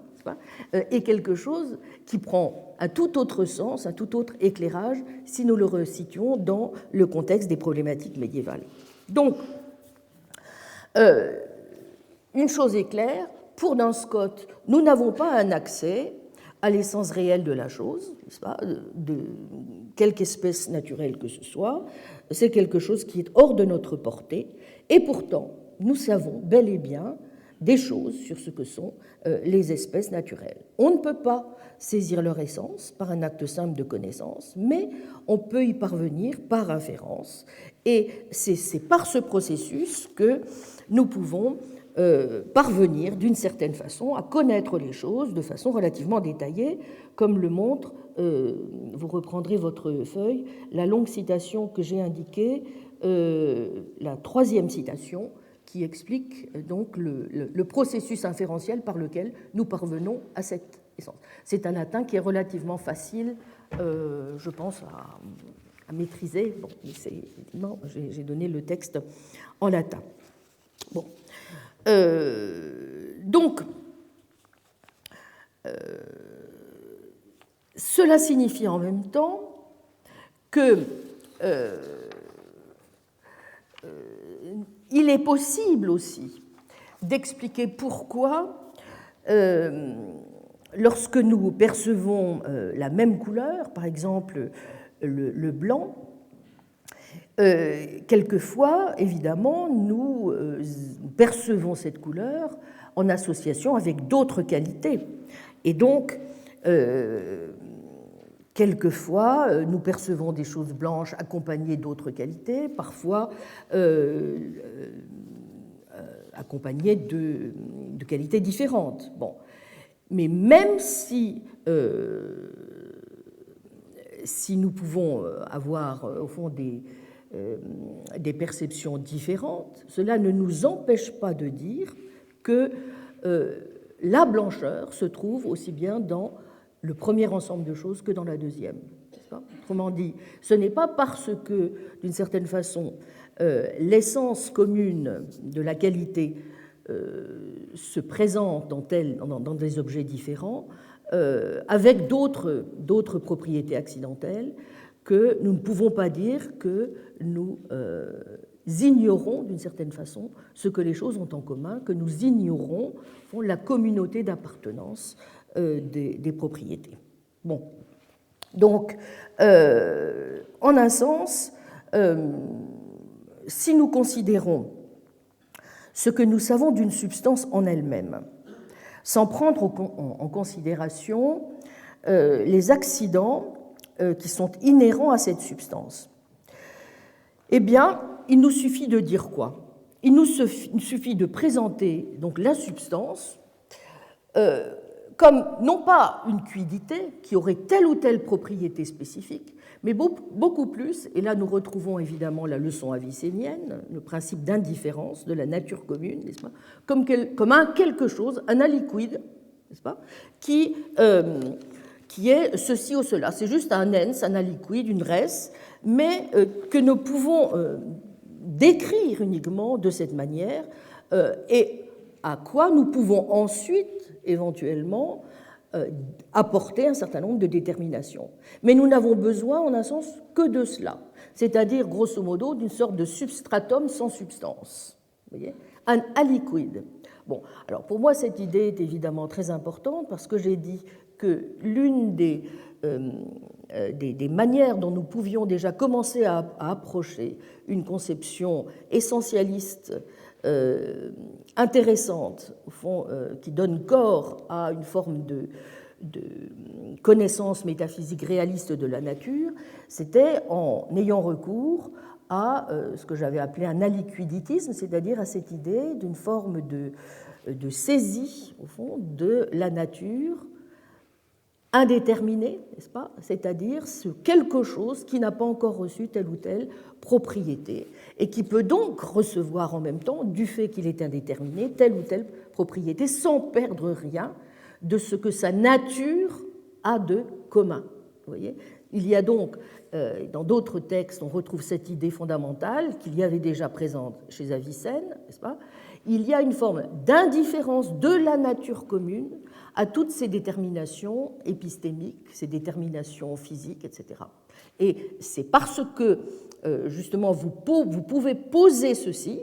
[SPEAKER 1] est quelque chose qui prend un tout autre sens, un tout autre éclairage, si nous le resituons dans le contexte des problématiques médiévales. Donc, une chose est claire, pour Dunscott, nous n'avons pas un accès à l'essence réelle de la chose, n'est-ce pas, de quelque espèce naturelle que ce soit. C'est quelque chose qui est hors de notre portée, et pourtant, nous savons bel et bien des choses sur ce que sont les espèces naturelles. On ne peut pas saisir leur essence par un acte simple de connaissance, mais on peut y parvenir par inférence, Et c'est par ce processus que nous pouvons parvenir d'une certaine façon à connaître les choses de façon relativement détaillée, comme le montre, vous reprendrez votre feuille, la longue citation que j'ai indiquée, la troisième citation, qui explique donc le processus inférentiel par lequel nous parvenons à cette essence. C'est un latin qui est relativement facile, je pense, à maîtriser. Bon, évidemment, j'ai donné le texte en latin. Bon. Donc, cela signifie en même temps que il est possible aussi d'expliquer pourquoi, lorsque nous percevons la même couleur, par exemple le blanc, quelquefois, évidemment, nous percevons cette couleur en association avec d'autres qualités. Et donc, quelquefois, nous percevons des choses blanches accompagnées d'autres qualités, parfois accompagnées de qualités différentes. Bon. Mais même si nous pouvons avoir, au fond, des perceptions différentes, cela ne nous empêche pas de dire que la blancheur se trouve aussi bien dans le premier ensemble de choses que dans la deuxième. Autrement dit, ce n'est pas parce que, d'une certaine façon, l'essence commune de la qualité se présente dans des objets différents, avec d'autres propriétés accidentelles, que nous ne pouvons pas dire que nous ignorons d'une certaine façon ce que les choses ont en commun, que nous ignorons la communauté d'appartenance des propriétés. Bon. Donc, en un sens, si nous considérons ce que nous savons d'une substance en elle-même, sans prendre en considération les accidents qui sont inhérents à cette substance, eh bien, il nous suffit de dire quoi? Il nous suffit de présenter donc la substance comme non pas une quiddité qui aurait telle ou telle propriété spécifique, mais beaucoup plus, et là nous retrouvons évidemment la leçon avicénienne, le principe d'indifférence de la nature commune, n'est-ce pas, comme un quelque chose, un aliquid, n'est-ce pas, qui est ceci ou cela. C'est juste un ens, un aliquid, une res, mais que nous pouvons décrire uniquement de cette manière, et à quoi nous pouvons ensuite éventuellement apporter un certain nombre de déterminations. Mais nous n'avons besoin, en un sens, que de cela, c'est-à-dire, grosso modo, d'une sorte de substratum sans substance. Vous voyez, un aliquid. Bon, alors pour moi, cette idée est évidemment très importante parce que j'ai dit que l'une des manières dont nous pouvions déjà commencer à approcher une conception essentialiste intéressante, au fond, qui donne corps à une forme de connaissance métaphysique réaliste de la nature, c'était en ayant recours à ce que j'avais appelé un aliquiditisme, c'est-à-dire à cette idée d'une forme de saisie, au fond, de la nature indéterminée, n'est-ce pas ? C'est-à-dire ce quelque chose qui n'a pas encore reçu telle ou telle propriété et qui peut donc recevoir en même temps, du fait qu'il est indéterminé, telle ou telle propriété sans perdre rien de ce que sa nature a de commun. Vous voyez ? Il y a donc, dans d'autres textes, on retrouve cette idée fondamentale qu'il y avait déjà présente chez Avicenne, n'est-ce pas ? Il y a une forme d'indifférence de la nature commune à toutes ces déterminations épistémiques, ces déterminations physiques, etc. Et c'est parce que, justement, vous pouvez poser ceci,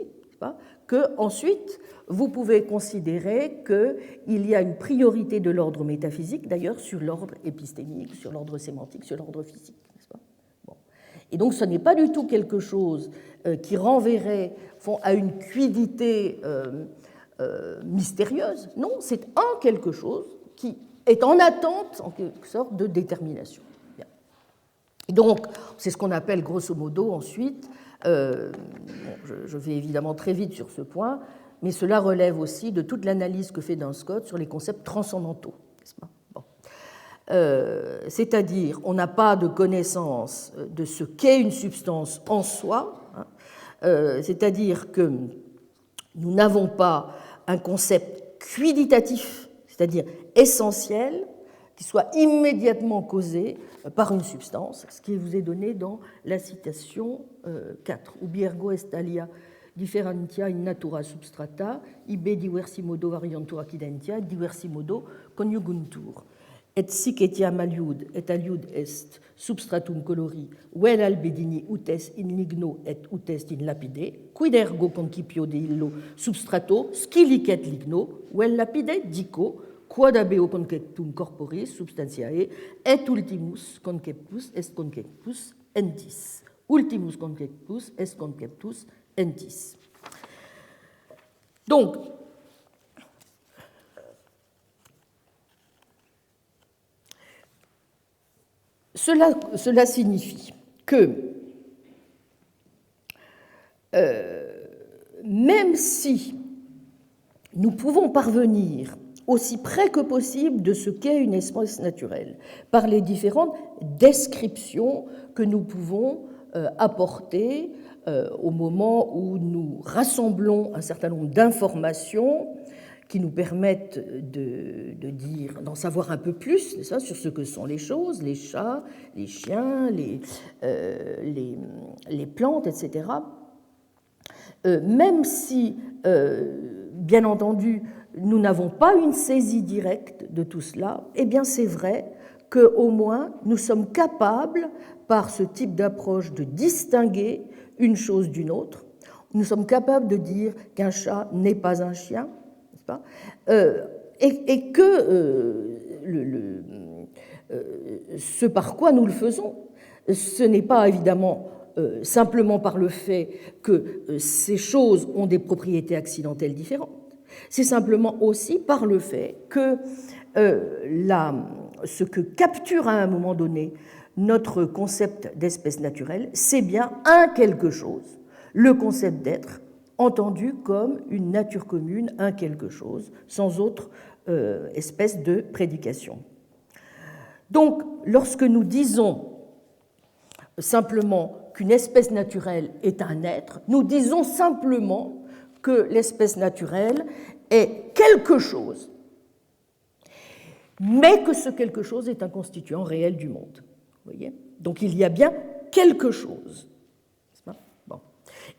[SPEAKER 1] que ensuite vous pouvez considérer qu'il y a une priorité de l'ordre métaphysique, d'ailleurs, sur l'ordre épistémique, sur l'ordre sémantique, sur l'ordre physique. N'est-ce pas ? Bon. Et donc, ce n'est pas du tout quelque chose qui renverrait à une quiddité mystérieuse. Non, c'est un quelque chose qui est en attente, en quelque sorte, de détermination. Bien. Et donc, c'est ce qu'on appelle grosso modo ensuite Je vais évidemment très vite sur ce point, mais cela relève aussi de toute l'analyse que fait Duns Scott sur les concepts transcendantaux, n'est-ce pas? Bon. C'est-à-dire, on n'a pas de connaissance de ce qu'est une substance en soi, hein, c'est-à-dire que nous n'avons pas un concept quiditatif, c'est-à-dire essentiel, qui soit immédiatement causé par une substance, ce qui vous est donné dans la citation 4. Ubi ergo est alia differentia in natura substrata, ibe diversi modo variantur accidentia, diversi modo conjuguntur. Et sic etiam aliud est substratum colori, vel albedini utes in ligno et utes in lapide, quid ergo concipio de illo substrato, scilicet ligno, vel lapide dico, quod abeo conceptum corporis substantiae, et ultimus conceptus est conceptus entis. Ultimus conceptus est conceptus entis. Donc, cela signifie que même si nous pouvons parvenir aussi près que possible de ce qu'est une espèce naturelle par les différentes descriptions que nous pouvons apporter au moment où nous rassemblons un certain nombre d'informations qui nous permettent d'en savoir un peu plus ça, sur ce que sont les choses, les chats, les chiens, les plantes, etc. Même si, bien entendu, nous n'avons pas une saisie directe de tout cela, eh bien c'est vrai qu'au moins nous sommes capables, par ce type d'approche, de distinguer une chose d'une autre. Nous sommes capables de dire qu'un chat n'est pas un chien, n'est-ce pas, et que ce par quoi nous le faisons, ce n'est pas évidemment simplement par le fait que ces choses ont des propriétés accidentelles différentes. C'est simplement aussi par le fait que ce que capture à un moment donné notre concept d'espèce naturelle, c'est bien un quelque chose, le concept d'être, entendu comme une nature commune, un quelque chose, sans autre espèce de prédication. Donc, lorsque nous disons simplement qu'une espèce naturelle est un être, nous disons simplement que l'espèce naturelle est quelque chose, mais que ce quelque chose est un constituant réel du monde. Vous voyez ? Donc il y a bien quelque chose. Bon.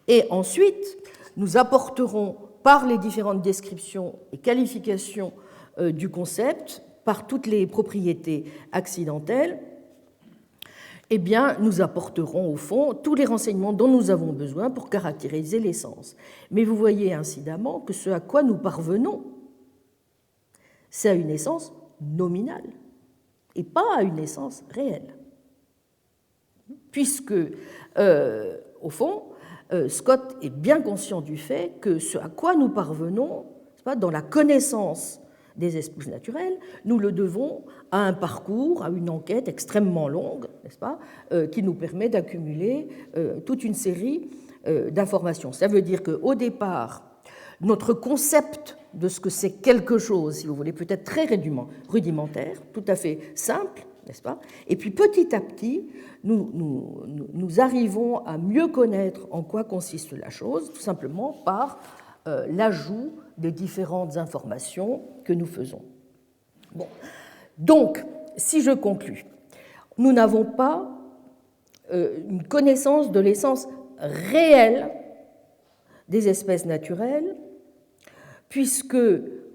[SPEAKER 1] Et ensuite, nous apporterons par les différentes descriptions et qualifications du concept, par toutes les propriétés accidentelles, eh bien, nous apporterons au fond tous les renseignements dont nous avons besoin pour caractériser l'essence. Mais vous voyez incidemment que ce à quoi nous parvenons, c'est à une essence nominale et pas à une essence réelle. Puisque, au fond, Scott est bien conscient du fait que ce à quoi nous parvenons, dans la connaissance des espèces naturelles, nous le devons à un parcours, à une enquête extrêmement longue, n'est-ce pas, qui nous permet d'accumuler toute une série d'informations. Ça veut dire qu'au départ, notre concept de ce que c'est quelque chose, si vous voulez, peut-être très rudimentaire, tout à fait simple, n'est-ce pas? Et puis petit à petit, nous arrivons à mieux connaître en quoi consiste la chose, tout simplement par l'ajout de différentes informations que nous faisons. Bon. Donc, si je conclus, nous n'avons pas une connaissance de l'essence réelle des espèces naturelles, puisque,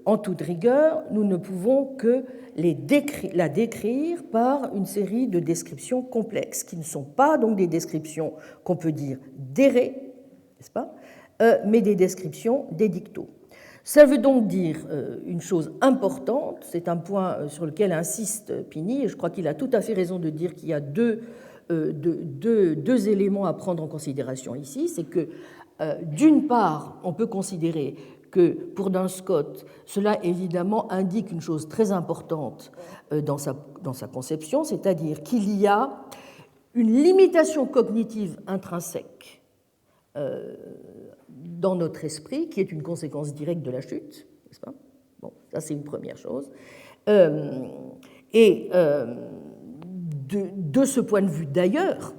[SPEAKER 1] en toute rigueur, nous ne pouvons que la décrire par une série de descriptions complexes, qui ne sont pas donc des descriptions qu'on peut dire d'érées, n'est-ce pas, mais des descriptions d'édictaux. Ça veut donc dire une chose importante, c'est un point sur lequel insiste Pini, et je crois qu'il a tout à fait raison de dire qu'il y a deux éléments à prendre en considération ici. C'est que, d'une part, on peut considérer que pour Duns Scott, cela évidemment indique une chose très importante dans sa conception, c'est-à-dire qu'il y a une limitation cognitive intrinsèque dans notre esprit, qui est une conséquence directe de la chute, n'est-ce pas? Bon, ça c'est une première chose. Et de ce point de vue d'ailleurs,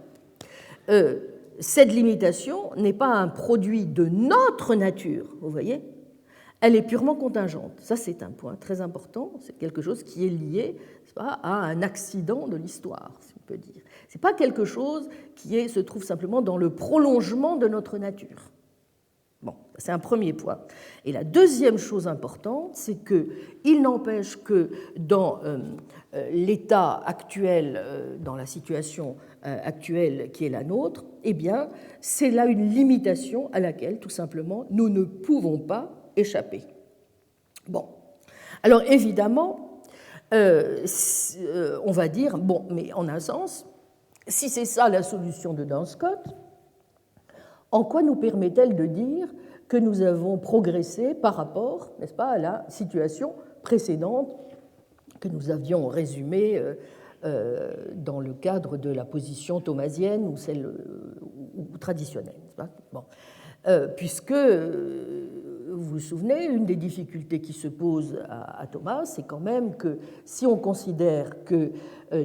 [SPEAKER 1] cette limitation n'est pas un produit de notre nature, vous voyez, elle est purement contingente. Ça, c'est un point très important, c'est quelque chose qui est lié, n'est-ce pas, à un accident de l'histoire, si on peut dire. Ce n'est pas quelque chose qui se trouve simplement dans le prolongement de notre nature. Bon, c'est un premier point. Et la deuxième chose importante, c'est qu'il n'empêche que dans l'état actuel, dans la situation actuelle qui est la nôtre, eh bien, c'est là une limitation à laquelle, tout simplement, nous ne pouvons pas échapper. Bon, alors évidemment, on va dire, bon, mais en un sens, si c'est ça la solution de Duns Scott, en quoi nous permet-elle de dire que nous avons progressé par rapport, n'est-ce pas, à la situation précédente que nous avions résumée dans le cadre de la position thomasienne ou celle ou traditionnelle, n'est-ce pas? Bon. Puisque, vous vous souvenez, une des difficultés qui se pose à Thomas, c'est quand même que si on considère que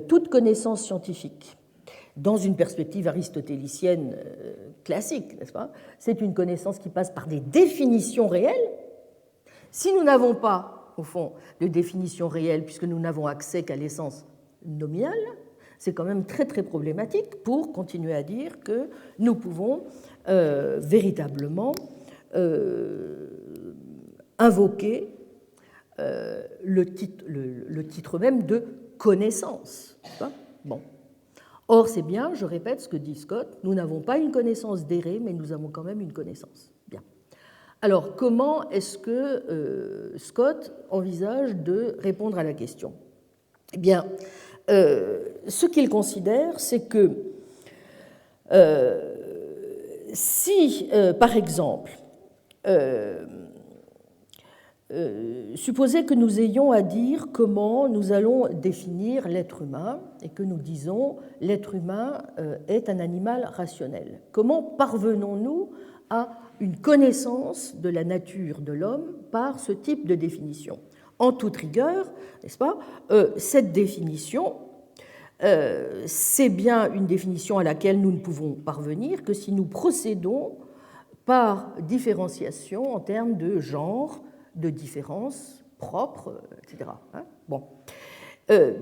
[SPEAKER 1] toute connaissance scientifique, dans une perspective aristotélicienne classique, n'est-ce pas, c'est une connaissance qui passe par des définitions réelles. Si nous n'avons pas, au fond, de définition réelle, puisque nous n'avons accès qu'à l'essence nominale, c'est quand même très très problématique pour continuer à dire que nous pouvons véritablement invoquer le titre même de connaissance. Bon. Or, c'est bien, je répète ce que dit Scott, nous n'avons pas une connaissance d'errée, mais nous avons quand même une connaissance. Bien. Alors, comment est-ce que Scott envisage de répondre à la question? Eh bien, ce qu'il considère, c'est que si, par exemple, supposez que nous ayons à dire comment nous allons définir l'être humain et que nous disons l'être humain est un animal rationnel. Comment parvenons-nous à une connaissance de la nature de l'homme par ce type de définition? En toute rigueur, n'est-ce pas, cette définition, c'est bien une définition à laquelle nous ne pouvons parvenir que si nous procédons par différenciation en termes de genre, de différence propre, etc. Bon.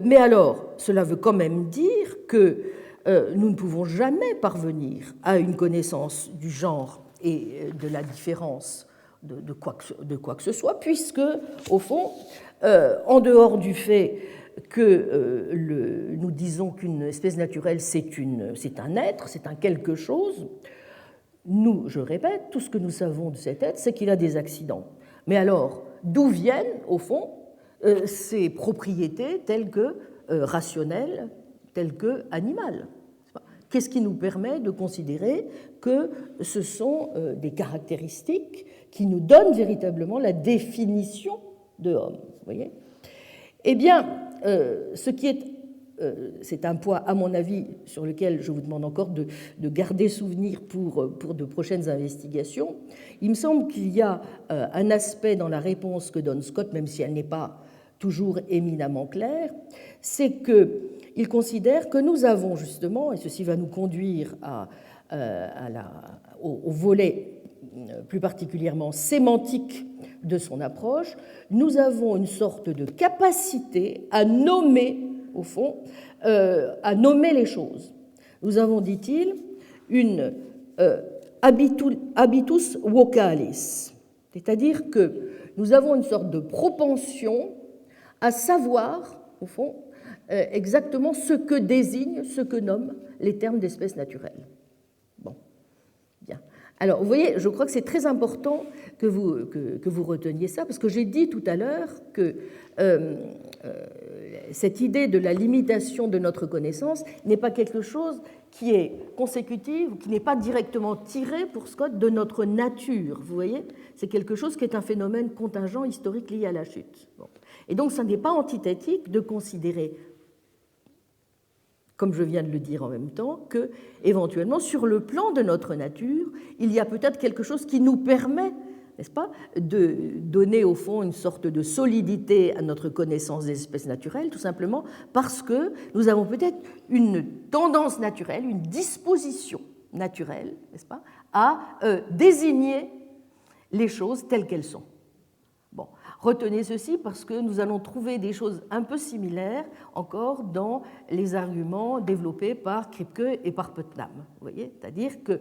[SPEAKER 1] Mais alors, cela veut quand même dire que nous ne pouvons jamais parvenir à une connaissance du genre et de la différence de quoi que ce soit, puisque, au fond, en dehors du fait que nous disons qu'une espèce naturelle, c'est un être, c'est un quelque chose, nous, je répète, tout ce que nous savons de cet être, c'est qu'il a des accidents. Mais alors, d'où viennent, au fond, ces propriétés telles que rationnelles, telles que animales? Qu'est-ce qui nous permet de considérer que ce sont des caractéristiques qui nous donnent véritablement la définition de homme, vous voyez? Eh bien, c'est un point, à mon avis, sur lequel je vous demande encore de garder souvenir pour de prochaines investigations. Il me semble qu'il y a un aspect dans la réponse que donne Scott, même si elle n'est pas toujours éminemment claire, c'est qu'il considère que nous avons justement, et ceci va nous conduire au volet plus particulièrement sémantique de son approche, nous avons une sorte de capacité à nommer, au fond, à nommer les choses. Nous avons, dit-il, une habitus vocalis, c'est-à-dire que nous avons une sorte de propension à savoir, au fond, exactement ce que désignent, ce que nomment les termes d'espèces naturelles. Bon, bien. Alors, vous voyez, je crois que c'est très important que vous reteniez ça, parce que j'ai dit tout à l'heure que cette idée de la limitation de notre connaissance n'est pas quelque chose qui est consécutif, ou qui n'est pas directement tiré, pour Scott, de notre nature. Vous voyez, c'est quelque chose qui est un phénomène contingent historique lié à la chute. Bon. Et donc, ça n'est pas antithétique de considérer comme je viens de le dire en même temps, que, éventuellement, sur le plan de notre nature, il y a peut-être quelque chose qui nous permet, n'est-ce pas, de donner au fond une sorte de solidité à notre connaissance des espèces naturelles, tout simplement parce que nous avons peut-être une tendance naturelle, une disposition naturelle, n'est-ce pas, à désigner les choses telles qu'elles sont. Bon, retenez ceci parce que nous allons trouver des choses un peu similaires encore dans les arguments développés par Kripke et par Putnam. Vous voyez, c'est-à-dire que,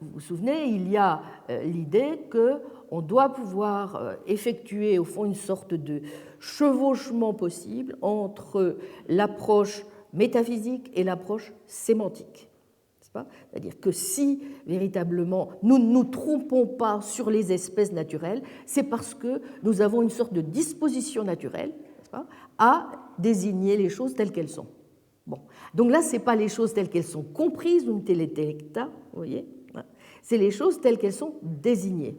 [SPEAKER 1] vous vous souvenez, il y a l'idée qu'on doit pouvoir effectuer au fond une sorte de chevauchement possible entre l'approche métaphysique et l'approche sémantique. C'est-à-dire que si véritablement nous ne nous trompons pas sur les espèces naturelles, c'est parce que nous avons une sorte de disposition naturelle, n'est-ce pas, à désigner les choses telles qu'elles sont. Bon. Donc là, ce n'est pas les choses telles qu'elles sont comprises, un teletecta, vous voyez, c'est les choses telles qu'elles sont désignées.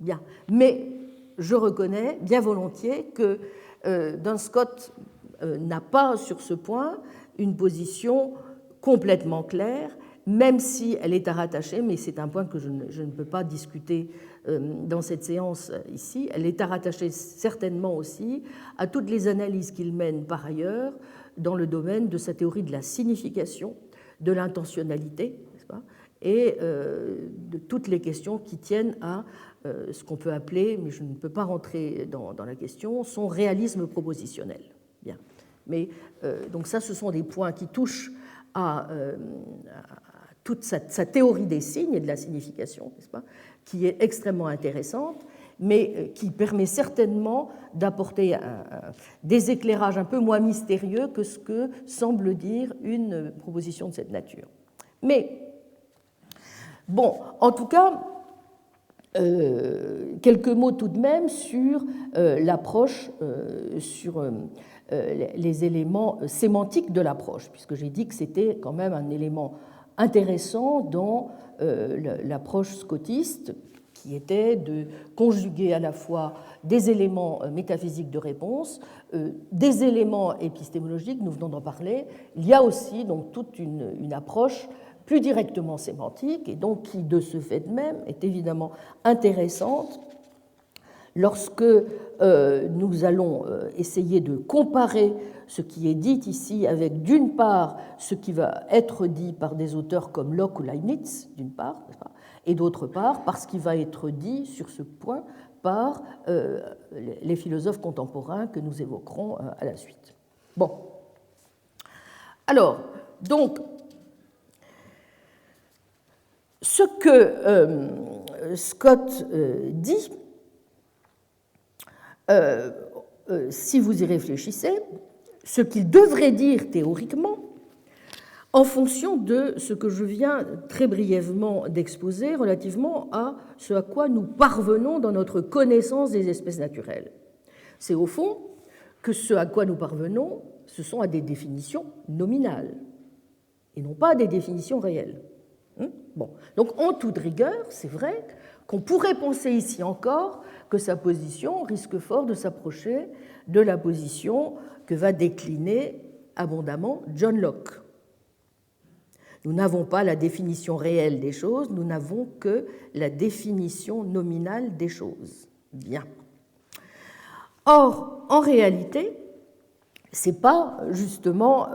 [SPEAKER 1] Bien. Mais je reconnais bien volontiers que Duns Scott n'a pas sur ce point une position complètement claire, même si elle est à rattacher, mais c'est un point que je ne peux pas discuter dans cette séance ici, elle est à rattacher certainement aussi à toutes les analyses qu'il mène par ailleurs dans le domaine de sa théorie de la signification, de l'intentionnalité, n'est-ce pas, et de toutes les questions qui tiennent à ce qu'on peut appeler, mais je ne peux pas rentrer dans la question, son réalisme propositionnel. Bien. Mais donc ça, ce sont des points qui touchent à toute sa théorie des signes et de la signification, n'est-ce pas, qui est extrêmement intéressante, mais qui permet certainement d'apporter des éclairages un peu moins mystérieux que ce que semble dire une proposition de cette nature. Mais, bon, en tout cas, quelques mots tout de même sur l'approche, sur les éléments sémantiques de l'approche, puisque j'ai dit que c'était quand même un élément intéressant dans l'approche scottiste, qui était de conjuguer à la fois des éléments métaphysiques de réponse, des éléments épistémologiques, nous venons d'en parler. Il y a aussi donc toute une approche plus directement sémantique, et donc qui, de ce fait même, est évidemment intéressante lorsque nous allons essayer de comparer ce qui est dit ici avec, d'une part, ce qui va être dit par des auteurs comme Locke ou Leibniz, d'une part, et d'autre part, par ce qui va être dit sur ce point par les philosophes contemporains que nous évoquerons à la suite. Bon. Alors, donc, ce que Scott dit, si vous y réfléchissez, ce qu'il devrait dire théoriquement, en fonction de ce que je viens très brièvement d'exposer relativement à ce à quoi nous parvenons dans notre connaissance des espèces naturelles. C'est au fond que ce à quoi nous parvenons, ce sont à des définitions nominales, et non pas à des définitions réelles. Bon. Donc, en toute rigueur, c'est vrai qu'on pourrait penser ici encore que sa position risque fort de s'approcher de la position que va décliner abondamment John Locke. Nous n'avons pas la définition réelle des choses, nous n'avons que la définition nominale des choses. Bien. Or, en réalité, c'est pas justement,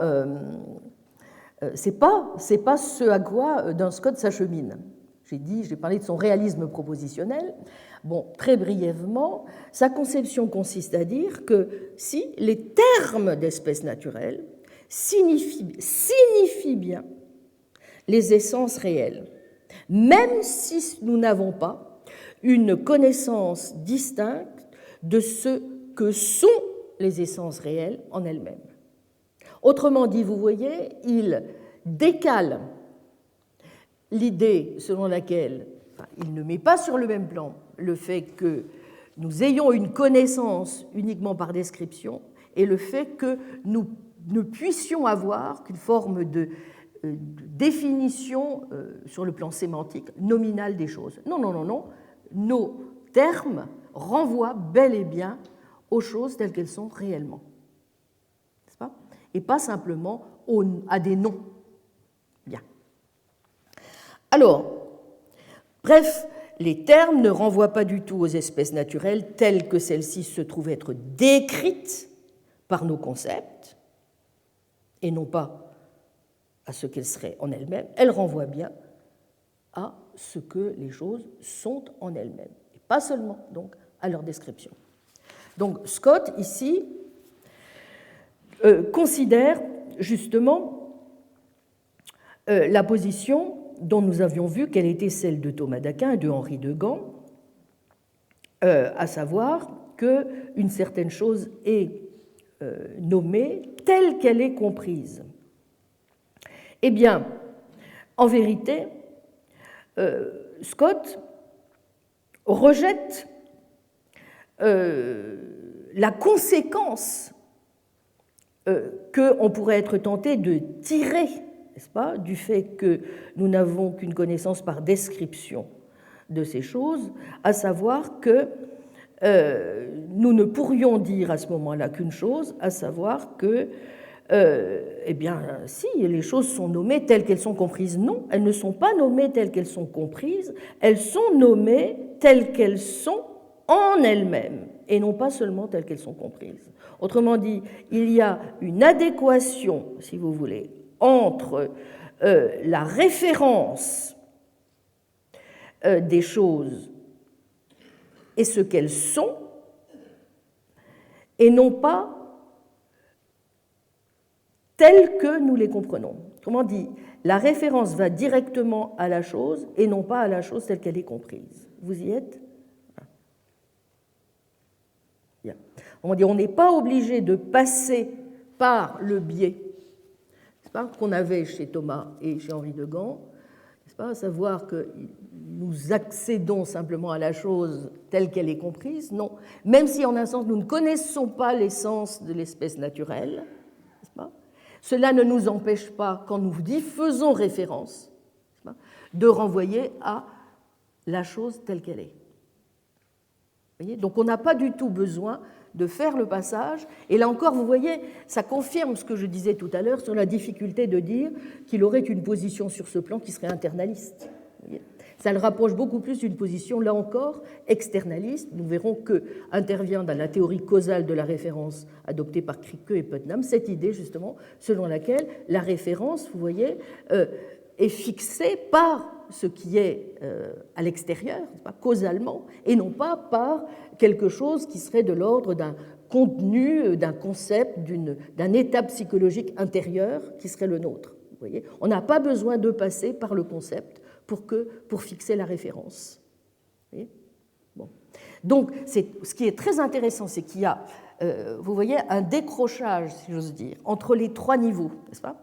[SPEAKER 1] c'est pas ce à quoi Duns Scott s'achemine. J'ai parlé de son réalisme propositionnel. Bon, très brièvement, sa conception consiste à dire que si les termes d'espèces naturelles signifient bien les essences réelles, même si nous n'avons pas une connaissance distincte de ce que sont les essences réelles en elles-mêmes. Autrement dit, vous voyez, il décale l'idée selon laquelle, il ne met pas sur le même plan le fait que nous ayons une connaissance uniquement par description et le fait que nous ne puissions avoir qu'une forme de définition sur le plan sémantique nominale des choses. Non, non, non, non. Nos termes renvoient bel et bien aux choses telles qu'elles sont réellement. N'est-ce pas ? et pas simplement à des noms. Bien. Alors, bref, les termes ne renvoient pas du tout aux espèces naturelles telles que celles-ci se trouvent être décrites par nos concepts, et non pas à ce qu'elles seraient en elles-mêmes. Elles renvoient bien à ce que les choses sont en elles-mêmes, et pas seulement donc à leur description. Donc Scott, ici, considère justement la position dont nous avions vu qu'elle était celle de Thomas d'Aquin et de Henri de Gand, à savoir qu'une certaine chose est nommée telle qu'elle est comprise. Eh bien, en vérité, Scott rejette la conséquence qu'on pourrait être tenté de tirer, n'est-ce pas, du fait que nous n'avons qu'une connaissance par description de ces choses, à savoir que nous ne pourrions dire à ce moment-là qu'une chose, à savoir que, eh bien, si les choses sont nommées telles qu'elles sont comprises, non, elles ne sont pas nommées telles qu'elles sont comprises, elles sont nommées telles qu'elles sont en elles-mêmes, et non pas seulement telles qu'elles sont comprises. Autrement dit, il y a une adéquation, si vous voulez, entre la référence des choses et ce qu'elles sont, et non pas telles que nous les comprenons. Autrement dit, la référence va directement à la chose et non pas à la chose telle qu'elle est comprise. Vous y êtes ? Bien. On n'est pas obligé de passer par le biais qu'on avait chez Thomas et chez Henri de Gand, n'est-ce pas, à savoir que nous accédons simplement à la chose telle qu'elle est comprise. Non, même si en un sens nous ne connaissons pas l'essence de l'espèce naturelle, n'est-ce pas, cela ne nous empêche pas, quand nous y faisons référence, n'est-ce pas, de renvoyer à la chose telle qu'elle est. Vous voyez, donc on n'a pas du tout besoin de faire le passage. Et là encore, vous voyez, ça confirme ce que je disais tout à l'heure sur la difficulté de dire qu'il aurait une position sur ce plan qui serait internaliste. Vous voyez, ça le rapproche beaucoup plus d'une position, là encore, externaliste. Nous verrons que intervient dans la théorie causale de la référence adoptée par Kricke et Putnam cette idée, justement, selon laquelle la référence, vous voyez, est fixée par ce qui est à l'extérieur, causalement, et non pas par quelque chose qui serait de l'ordre d'un contenu, d'un concept, d'un état psychologique intérieur qui serait le nôtre. Vous voyez, on n'a pas besoin de passer par le concept pour fixer la référence. Vous voyez, bon. Donc, ce qui est très intéressant, c'est qu'il y a, vous voyez, un décrochage, si j'ose dire, entre les trois niveaux, n'est-ce pas ?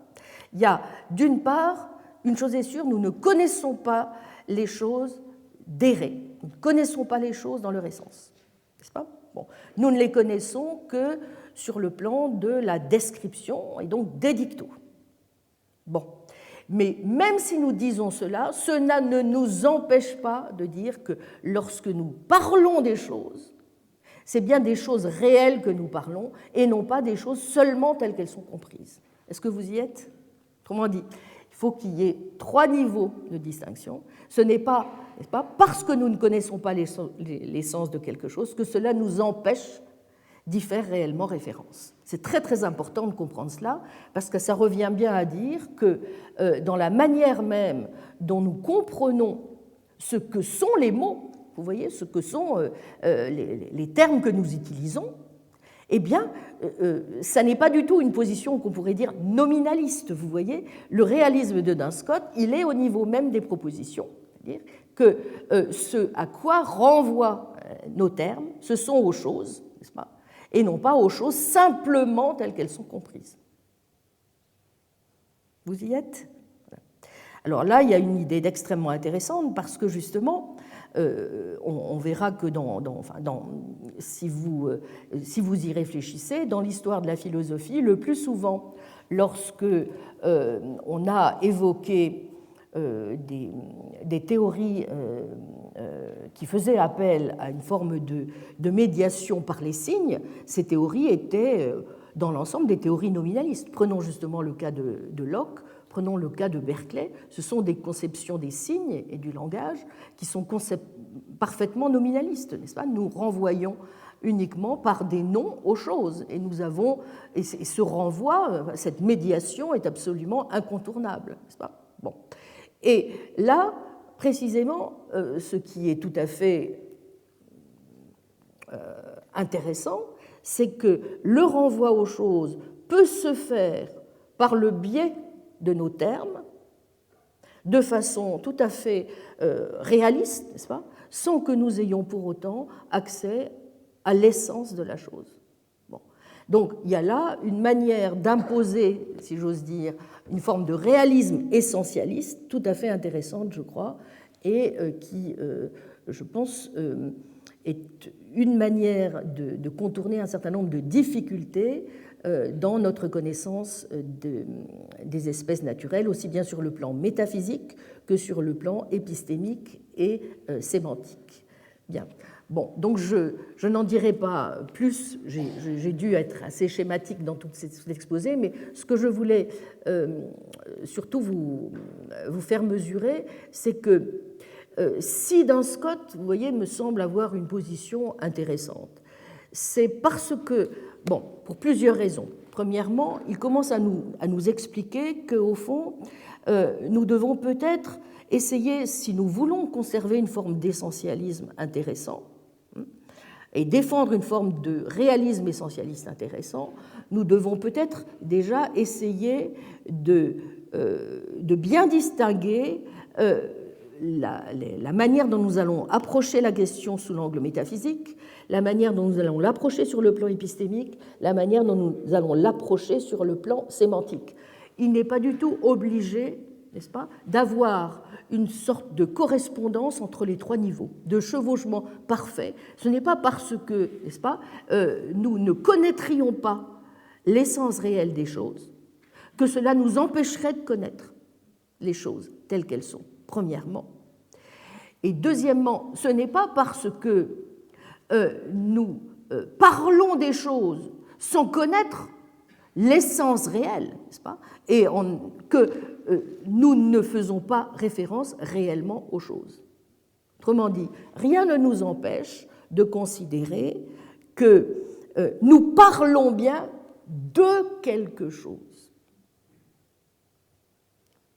[SPEAKER 1] Il y a, d'une part, une chose est sûre, nous ne connaissons pas les choses d'errées. Nous ne connaissons pas les choses dans leur essence. N'est-ce pas ? Bon. Nous ne les connaissons que sur le plan de la description et donc des dictos. Bon. Mais même si nous disons cela, cela ne nous empêche pas de dire que lorsque nous parlons des choses, c'est bien des choses réelles que nous parlons et non pas des choses seulement telles qu'elles sont comprises. Est-ce que vous y êtes ? Autrement dit, il faut qu'il y ait trois niveaux de distinction. Ce n'est pas, n'est-ce pas, parce que nous ne connaissons pas l'essence de quelque chose que cela nous empêche d'y faire réellement référence. C'est très très important de comprendre cela, parce que ça revient bien à dire que dans la manière même dont nous comprenons ce que sont les mots, vous voyez, ce que sont les termes que nous utilisons, eh bien, ça n'est pas du tout une position qu'on pourrait dire nominaliste, vous voyez. Le réalisme de Duns Scott, il est au niveau même des propositions, c'est-à-dire que ce à quoi renvoient nos termes, ce sont aux choses, n'est-ce pas, et non pas aux choses simplement telles qu'elles sont comprises. Vous y êtes ? Alors là, il y a une idée d'extrêmement intéressante, parce que justement, on verra que si vous y réfléchissez, dans l'histoire de la philosophie, le plus souvent, lorsque on a évoqué des théories qui faisaient appel à une forme de médiation par les signes, ces théories étaient dans l'ensemble des théories nominalistes. Prenons justement le cas de Locke, prenons le cas de Berkeley. Ce sont des conceptions des signes et du langage qui sont parfaitement nominalistes, n'est-ce pas? Nous renvoyons uniquement par des noms aux choses. Et nous avons, et ce renvoi, cette médiation est absolument incontournable, n'est-ce pas? Bon. Et là, précisément, ce qui est tout à fait intéressant, c'est que le renvoi aux choses peut se faire par le biais de nos termes, de façon tout à fait réaliste, n'est-ce pas, sans que nous ayons pour autant accès à l'essence de la chose. Bon. Donc il y a là une manière d'imposer, si j'ose dire, une forme de réalisme essentialiste tout à fait intéressante, je crois, et qui, je pense, est une manière de contourner un certain nombre de difficultés dans notre connaissance des espèces naturelles, aussi bien sur le plan métaphysique que sur le plan épistémique et sémantique. Bien. Bon, donc je n'en dirai pas plus, j'ai dû être assez schématique dans tout cet exposé, mais ce que je voulais surtout vous faire mesurer, c'est que si Duns Scott, vous voyez, me semble avoir une position intéressante, c'est parce que, bon, pour plusieurs raisons. Premièrement, il commence à nous expliquer qu'au fond, nous devons peut-être essayer, si nous voulons conserver une forme d'essentialisme intéressant et défendre une forme de réalisme essentialiste intéressant, nous devons peut-être déjà essayer de bien distinguer la manière dont nous allons approcher la question sous l'angle métaphysique, la manière dont nous allons l'approcher sur le plan épistémique, la manière dont nous allons l'approcher sur le plan sémantique. Il n'est pas du tout obligé, n'est-ce pas, d'avoir une sorte de correspondance entre les trois niveaux, de chevauchement parfait. Ce n'est pas parce que, n'est-ce pas, nous ne connaîtrions pas l'essence réelle des choses que cela nous empêcherait de connaître les choses telles qu'elles sont, premièrement. Et deuxièmement, ce n'est pas parce que nous parlons des choses sans connaître l'essence réelle, n'est-ce pas, et que nous ne faisons pas référence réellement aux choses. Autrement dit, rien ne nous empêche de considérer que nous parlons bien de quelque chose.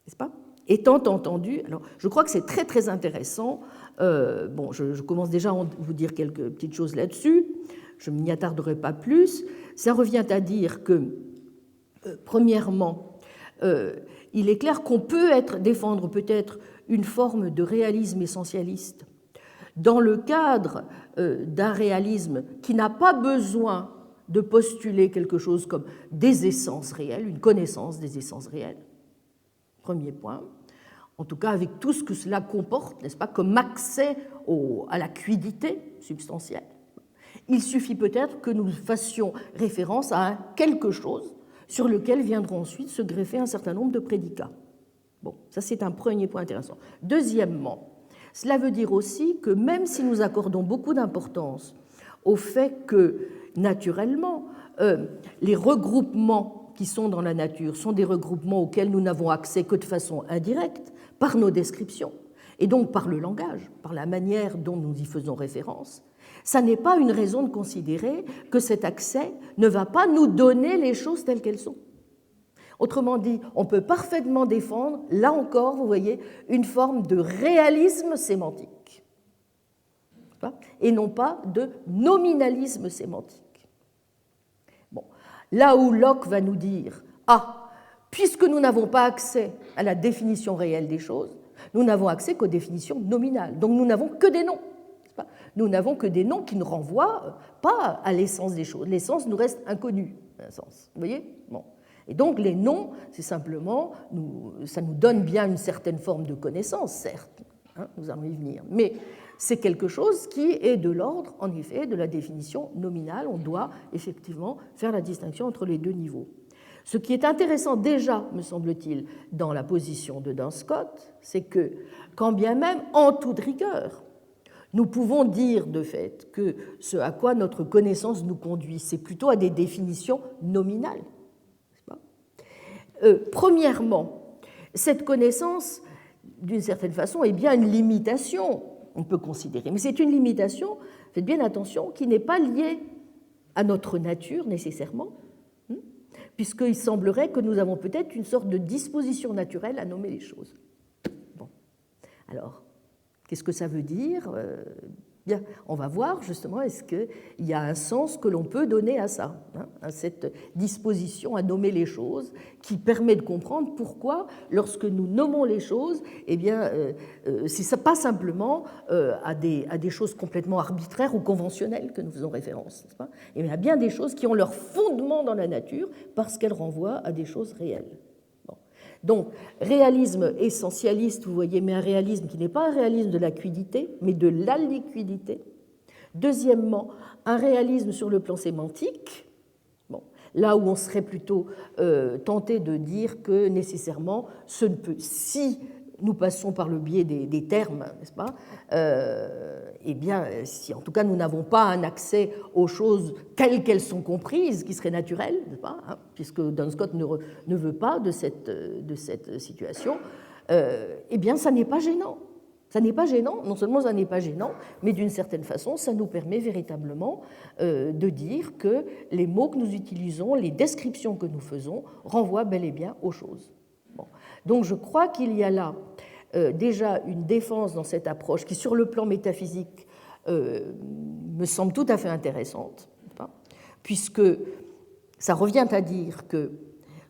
[SPEAKER 1] N'est-ce pas? Étant entendu, alors je crois que c'est très très intéressant, bon, je commence déjà à vous dire quelques petites choses là-dessus, je ne m'y attarderai pas plus, ça revient à dire que, premièrement, il est clair qu'on peut défendre peut-être une forme de réalisme essentialiste dans le cadre d'un réalisme qui n'a pas besoin de postuler quelque chose comme des essences réelles, une connaissance des essences réelles. Premier point. En tout cas, avec tout ce que cela comporte, n'est-ce pas, comme accès à la quiddité substantielle. Il suffit peut-être que nous fassions référence à un quelque chose sur lequel viendront ensuite se greffer un certain nombre de prédicats. Bon, ça c'est un premier point intéressant. Deuxièmement, cela veut dire aussi que même si nous accordons beaucoup d'importance au fait que, naturellement, les regroupements qui sont dans la nature sont des regroupements auxquels nous n'avons accès que de façon indirecte, par nos descriptions, et donc par le langage, par la manière dont nous y faisons référence, ça n'est pas une raison de considérer que cet accès ne va pas nous donner les choses telles qu'elles sont. Autrement dit, on peut parfaitement défendre, là encore, vous voyez, une forme de réalisme sémantique, et non pas de nominalisme sémantique. Bon. Là où Locke va nous dire « Ah, puisque nous n'avons pas accès à la définition réelle des choses, nous n'avons accès qu'aux définitions nominales. Donc nous n'avons que des noms. Nous n'avons que des noms qui ne renvoient pas à l'essence des choses. L'essence nous reste inconnue, à un sens. Vous voyez ? Bon. Et donc les noms, c'est simplement, ça nous donne bien une certaine forme de connaissance, certes, hein, nous allons y venir, mais c'est quelque chose qui est de l'ordre, en effet, de la définition nominale. On doit effectivement faire la distinction entre les deux niveaux. Ce qui est intéressant déjà, me semble-t-il, dans la position de Duns Scott, c'est que, quand bien même, en toute rigueur, nous pouvons dire de fait que ce à quoi notre connaissance nous conduit, c'est plutôt à des définitions nominales. N'est-ce pas ? Premièrement, cette connaissance, d'une certaine façon, est bien une limitation, on peut considérer, mais c'est une limitation, faites bien attention, qui n'est pas liée à notre nature nécessairement, puisqu'il semblerait que nous avons peut-être une sorte de disposition naturelle à nommer les choses. Bon. Alors, qu'est-ce que ça veut dire ? Bien, on va voir justement, est-ce qu'il y a un sens que l'on peut donner à ça, à cette disposition à nommer les choses, qui permet de comprendre pourquoi, lorsque nous nommons les choses, eh bien, c'est pas simplement à des choses complètement arbitraires ou conventionnelles que nous faisons référence, n'est-ce pas ? Il y a bien des choses qui ont leur fondement dans la nature parce qu'elles renvoient à des choses réelles. Donc, réalisme essentialiste, vous voyez, mais un réalisme qui n'est pas un réalisme de la quiddité, mais de la liquidité. Deuxièmement, un réalisme sur le plan sémantique, bon, là où on serait plutôt tenté de dire que nécessairement, ce ne peut, si nous passons par le biais des termes, n'est-ce pas, eh bien, si en tout cas nous n'avons pas un accès aux choses telles qu'elles sont comprises, qui seraient naturelles, n'est-ce pas, puisque Duns Scott ne veut pas de cette situation, eh bien, ça n'est pas gênant. Ça n'est pas gênant, non seulement ça n'est pas gênant, mais d'une certaine façon, ça nous permet véritablement de dire que les mots que nous utilisons, les descriptions que nous faisons, renvoient bel et bien aux choses. Bon. Donc je crois qu'il y a là déjà une défense dans cette approche qui, sur le plan métaphysique, me semble tout à fait intéressante, puisque ça revient à dire que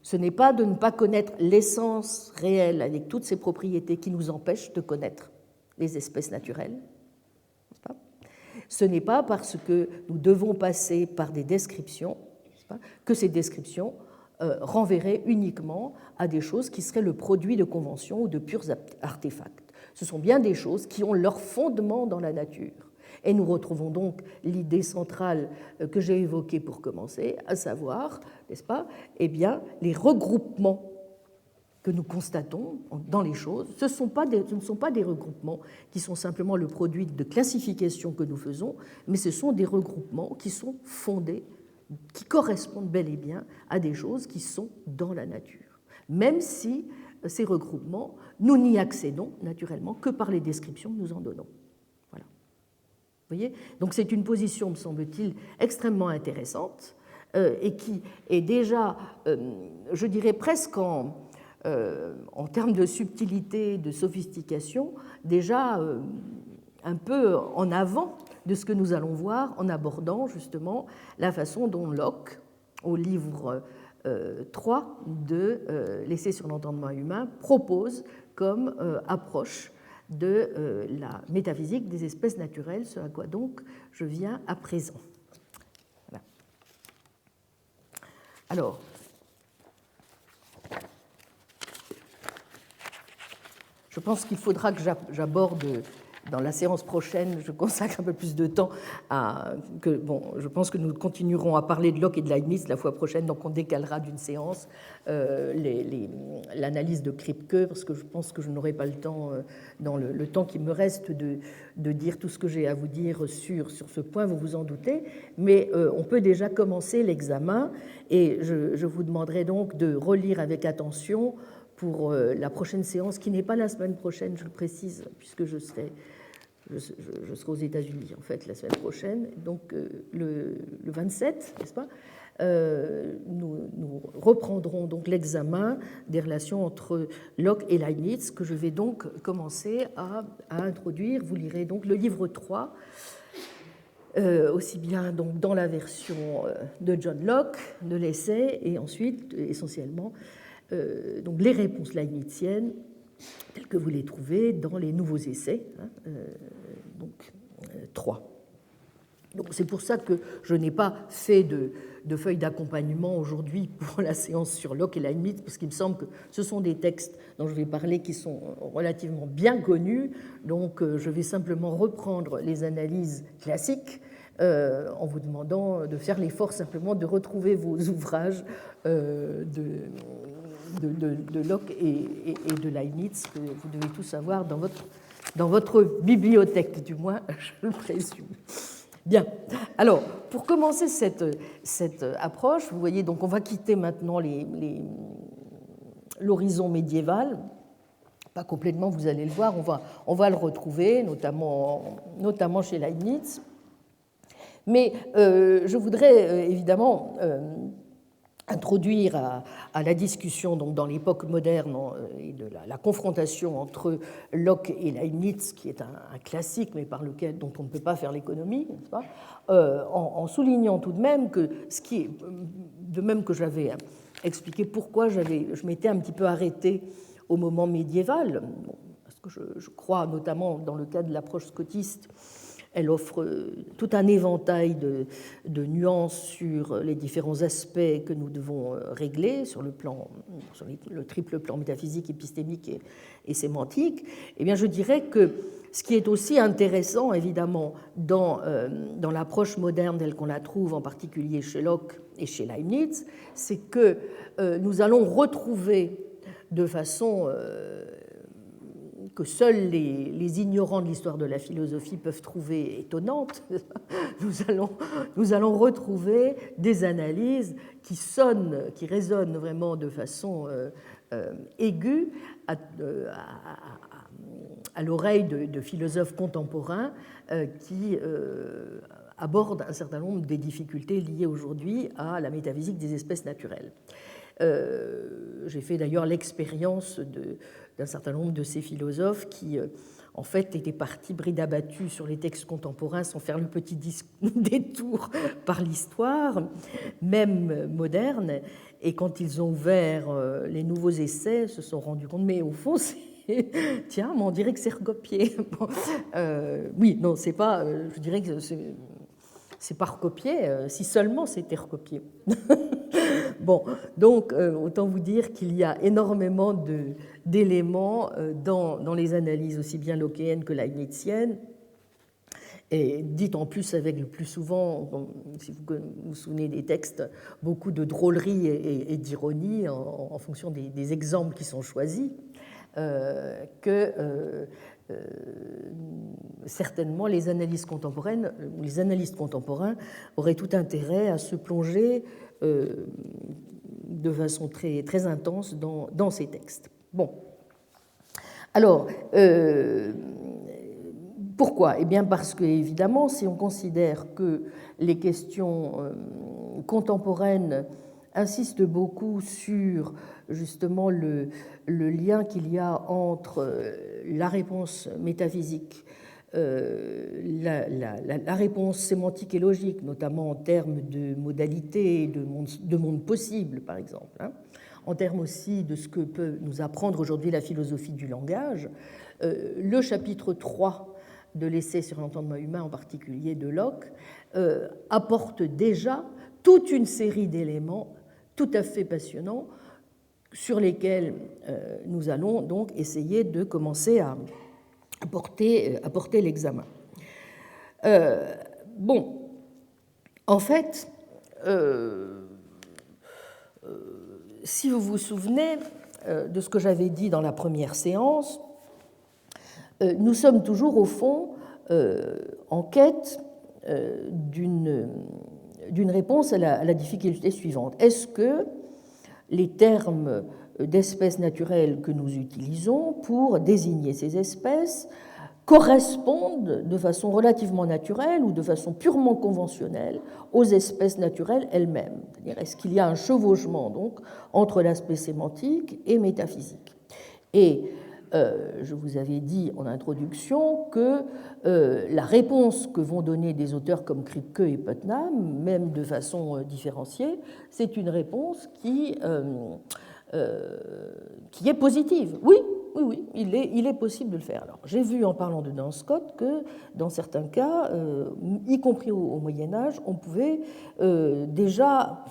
[SPEAKER 1] ce n'est pas de ne pas connaître l'essence réelle avec toutes ses propriétés qui nous empêche de connaître les espèces naturelles. Ce n'est pas parce que nous devons passer par des descriptions que ces descriptions renverrait uniquement à des choses qui seraient le produit de conventions ou de purs artefacts. Ce sont bien des choses qui ont leur fondement dans la nature. Et nous retrouvons donc l'idée centrale que j'ai évoquée pour commencer, à savoir, n'est-ce pas, eh bien, les regroupements que nous constatons dans les choses, ce ne sont pas des regroupements qui sont simplement le produit de classifications que nous faisons, mais ce sont des regroupements qui sont fondés, qui correspondent bel et bien à des choses qui sont dans la nature, même si ces regroupements, nous n'y accédons naturellement que par les descriptions que nous en donnons. Voilà. Vous voyez ? Donc c'est une position, me semble-t-il, extrêmement intéressante et qui est déjà, je dirais presque en termes de subtilité, de sophistication, déjà un peu en avant de ce que nous allons voir en abordant justement la façon dont Locke, au livre 3 de l'Essai sur l'entendement humain, propose comme approche de la métaphysique des espèces naturelles, ce à quoi donc je viens à présent. Voilà. Alors, je pense qu'il faudra que j'aborde, dans la séance prochaine, je consacre un peu plus de temps à... je pense que nous continuerons à parler de Locke et de Leibniz la fois prochaine, donc on décalera d'une séance l'analyse de Kripke, parce que je pense que je n'aurai pas le temps, dans le temps qui me reste, de dire tout ce que j'ai à vous dire sur ce point, vous vous en doutez, mais on peut déjà commencer l'examen, et je vous demanderai donc de relire avec attention pour la prochaine séance, qui n'est pas la semaine prochaine, je le précise, puisque je serai aux États-Unis, en fait, la semaine prochaine, donc le 27, n'est-ce pas ? Nous reprendrons donc l'examen des relations entre Locke et Leibniz, que je vais donc commencer à introduire. Vous lirez donc le livre 3, aussi bien donc dans la version de John Locke, de l'essai, et ensuite, essentiellement, donc les réponses leibniziennes telles que vous les trouvez dans les nouveaux essais, donc 3. Donc c'est pour ça que je n'ai pas fait de feuille d'accompagnement aujourd'hui pour la séance sur Locke et Leibniz, parce qu'il me semble que ce sont des textes dont je vais parler qui sont relativement bien connus, donc je vais simplement reprendre les analyses classiques en vous demandant de faire l'effort simplement de retrouver vos ouvrages de Locke et de Leibniz, que vous devez tous avoir dans votre dans votre bibliothèque, du moins, je le présume. Bien. Alors, pour commencer cette approche, vous voyez, donc on va quitter maintenant l'horizon médiéval. Pas complètement, vous allez le voir, on va le retrouver, notamment chez Leibniz. Mais je voudrais évidemment introduire à la discussion donc, dans l'époque moderne et de la confrontation entre Locke et Leibniz, qui est un classique, mais dont on ne peut pas faire l'économie, n'est-ce pas, en soulignant tout de même que de même que j'avais expliqué pourquoi je m'étais un petit peu arrêté au moment médiéval, parce que je crois notamment dans le cas de l'approche scotiste, elle offre tout un éventail de nuances sur les différents aspects que nous devons régler sur le triple plan métaphysique, épistémique et sémantique. Eh bien, je dirais que ce qui est aussi intéressant, évidemment, dans l'approche moderne telle qu'on la trouve, en particulier chez Locke et chez Leibniz, c'est que nous allons retrouver de façon que seuls les ignorants de l'histoire de la philosophie peuvent trouver étonnante, nous allons retrouver des analyses qui résonnent vraiment de façon aiguë à l'oreille de philosophes contemporains qui abordent un certain nombre des difficultés liées aujourd'hui à la métaphysique des espèces naturelles. J'ai fait d'ailleurs l'expérience d'un certain nombre de ces philosophes qui, en fait, étaient partis bride abattue sur les textes contemporains sans faire le petit détour par l'histoire, même moderne, et quand ils ont ouvert les nouveaux essais, se sont rendus compte, mais au fond, tiens, mais on dirait que c'est recopié. Bon, oui, non, c'est pas, je dirais que c'est pas recopié, si seulement c'était recopié. Bon, donc autant vous dire qu'il y a énormément d'éléments dans les analyses aussi bien lockéennes que leibniziennes, et dites en plus avec le plus souvent, si vous vous souvenez des textes, beaucoup de drôlerie et d'ironie en fonction des exemples qui sont choisis, que certainement les analystes contemporaines ou les analystes contemporains auraient tout intérêt à se plonger de façon très, très intense dans ces textes. Bon. Alors, pourquoi ? Eh bien parce que, évidemment, si on considère que les questions contemporaines insistent beaucoup sur justement le lien qu'il y a entre la réponse métaphysique, la réponse sémantique et logique, notamment en termes de modalités, de monde possible, par exemple, hein, en termes aussi de ce que peut nous apprendre aujourd'hui la philosophie du langage. Le chapitre 3 de l'essai sur l'entendement humain, en particulier de Locke, apporte déjà toute une série d'éléments tout à fait passionnants sur lesquels nous allons donc essayer de commencer à porter l'examen. Bon, en fait, si vous vous souvenez de ce que j'avais dit dans la première séance, nous sommes toujours au fond en quête d'une réponse à la difficulté suivante. Est-ce que les termes d'espèces naturelles que nous utilisons pour désigner ces espèces correspondent de façon relativement naturelle ou de façon purement conventionnelle aux espèces naturelles elles-mêmes? C'est-à-dire, est-ce qu'il y a un chevauchement donc entre l'aspect sémantique et métaphysique? Et je vous avais dit en introduction que la réponse que vont donner des auteurs comme Kripke et Putnam, même de façon différenciée, c'est une réponse qui est positive. Oui, il est possible de le faire. Alors, j'ai vu en parlant de Duns Scott que dans certains cas, y compris au Moyen-Âge, on pouvait déjà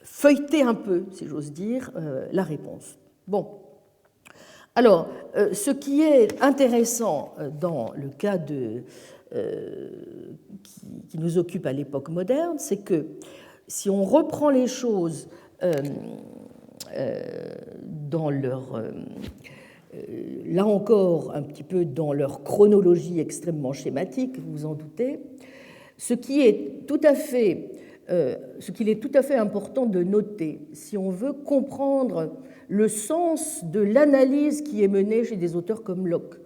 [SPEAKER 1] feuilleter un peu, si j'ose dire, la réponse. Bon. Alors, ce qui est intéressant dans le cas qui nous occupe à l'époque moderne, c'est que si on reprend les choses dans leur, là encore, un petit peu dans leur chronologie extrêmement schématique, vous vous en doutez, ce qu'il est tout à fait important de noter, si on veut comprendre le sens de l'analyse qui est menée chez des auteurs comme Locke,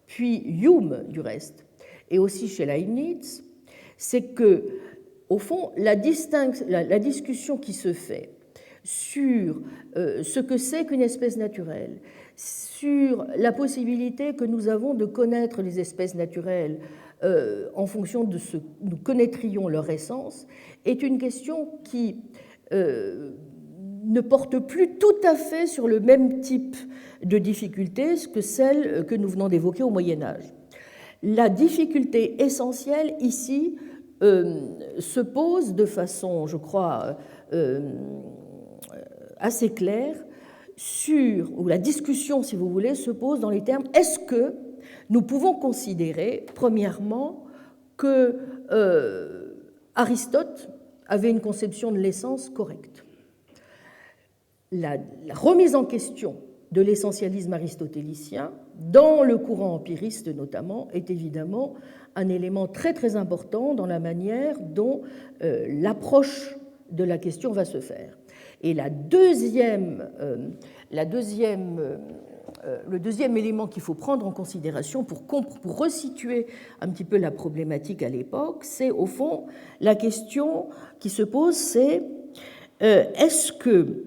[SPEAKER 1] puis Hume du reste, et aussi chez Leibniz, c'est que, au fond, la discussion qui se fait sur ce que c'est qu'une espèce naturelle, sur la possibilité que nous avons de connaître les espèces naturelles en fonction de ce que nous connaîtrions leur essence, est une question qui ne porte plus tout à fait sur le même type de difficulté que celle que nous venons d'évoquer au Moyen-Âge. La difficulté essentielle ici se pose de façon, je crois, assez claire ou la discussion, si vous voulez, se pose dans les termes est-ce que nous pouvons considérer, premièrement, que Aristote avait une conception de l'essence correcte. La remise en question de l'essentialisme aristotélicien, dans le courant empiriste notamment, est évidemment un élément très très important dans la manière dont l'approche de la question va se faire. Et le deuxième élément qu'il faut prendre en considération pour resituer un petit peu la problématique à l'époque, c'est au fond la question qui se pose, c'est est-ce que,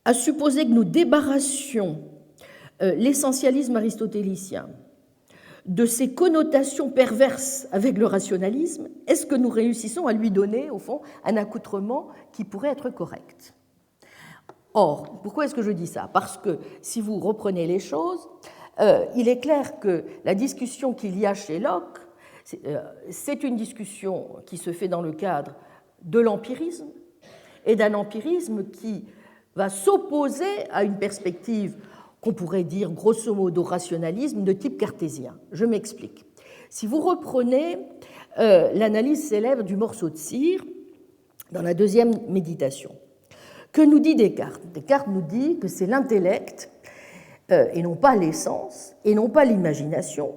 [SPEAKER 1] à supposer que nous débarrassions l'essentialisme aristotélicien de ses connotations perverses avec le rationalisme, est-ce que nous réussissons à lui donner, au fond, un accoutrement qui pourrait être correct ? Or, pourquoi est-ce que je dis ça ? Parce que si vous reprenez les choses, il est clair que la discussion qu'il y a chez Locke, c'est une discussion qui se fait dans le cadre de l'empirisme, et d'un empirisme qui va s'opposer à une perspective qu'on pourrait dire grosso modo rationalisme de type cartésien. Je m'explique. Si vous reprenez l'analyse célèbre du morceau de cire dans la deuxième méditation, que nous dit Descartes ? Descartes nous dit que c'est l'intellect, et non pas l'essence, et non pas l'imagination,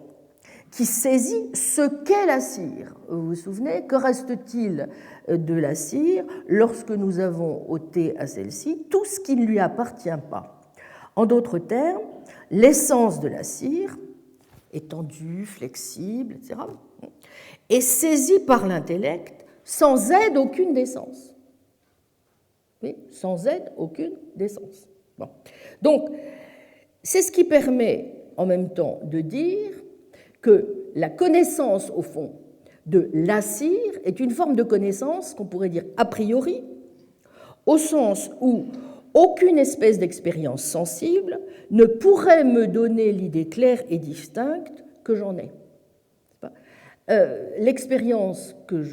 [SPEAKER 1] qui saisit ce qu'est la cire. Vous vous souvenez, que reste-t-il de la cire lorsque nous avons ôté à celle-ci tout ce qui ne lui appartient pas ? En d'autres termes, l'essence de la cire, étendue, flexible, etc., est saisie par l'intellect sans aide aucune des sens. Oui, sans aide aucune des sens. Bon. Donc, c'est ce qui permet en même temps de dire que la connaissance, au fond, de la cire est une forme de connaissance qu'on pourrait dire a priori, au sens où aucune espèce d'expérience sensible ne pourrait me donner l'idée claire et distincte que j'en ai. L'expérience que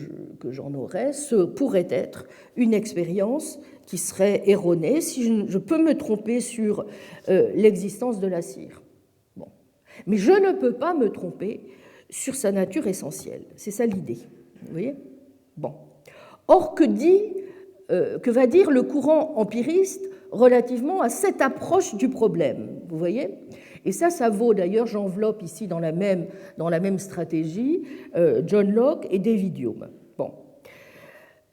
[SPEAKER 1] j'en aurais pourrait être une expérience qui serait erronée si je peux me tromper sur l'existence de la cire. Bon. Mais je ne peux pas me tromper sur sa nature essentielle. C'est ça l'idée. Vous voyez ? Bon. Or, que va dire le courant empiriste relativement à cette approche du problème, vous voyez ? Et ça vaut d'ailleurs, j'enveloppe ici dans la même stratégie, John Locke et David Hume. Bon.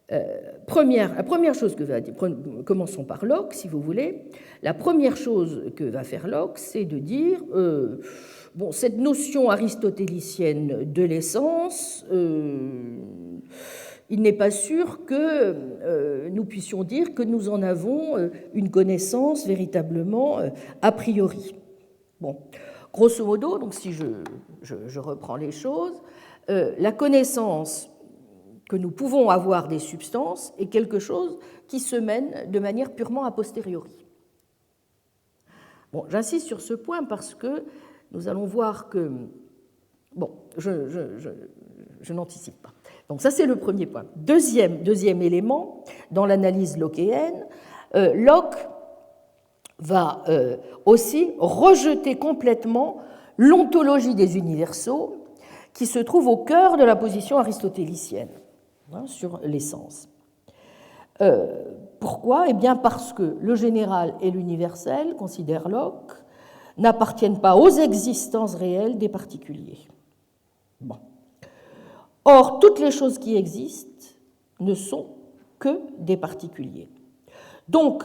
[SPEAKER 1] La première chose que va dire, commençons par Locke, si vous voulez. La première chose que va faire Locke, c'est de dire, cette notion aristotélicienne de l'essence, il n'est pas sûr que nous puissions dire que nous en avons une connaissance véritablement a priori. Bon, grosso modo, donc si je reprends les choses, la connaissance que nous pouvons avoir des substances est quelque chose qui se mène de manière purement a posteriori. Bon, j'insiste sur ce point parce que nous allons voir que... Bon, je n'anticipe pas. Donc ça, c'est le premier point. Deuxième élément, dans l'analyse lockéenne, Locke va aussi rejeter complètement l'ontologie des universaux qui se trouve au cœur de la position aristotélicienne sur l'essence. Pourquoi? Eh bien parce que le général et l'universel, considère Locke, n'appartiennent pas aux existences réelles des particuliers. Bon. Or, toutes les choses qui existent ne sont que des particuliers. Donc,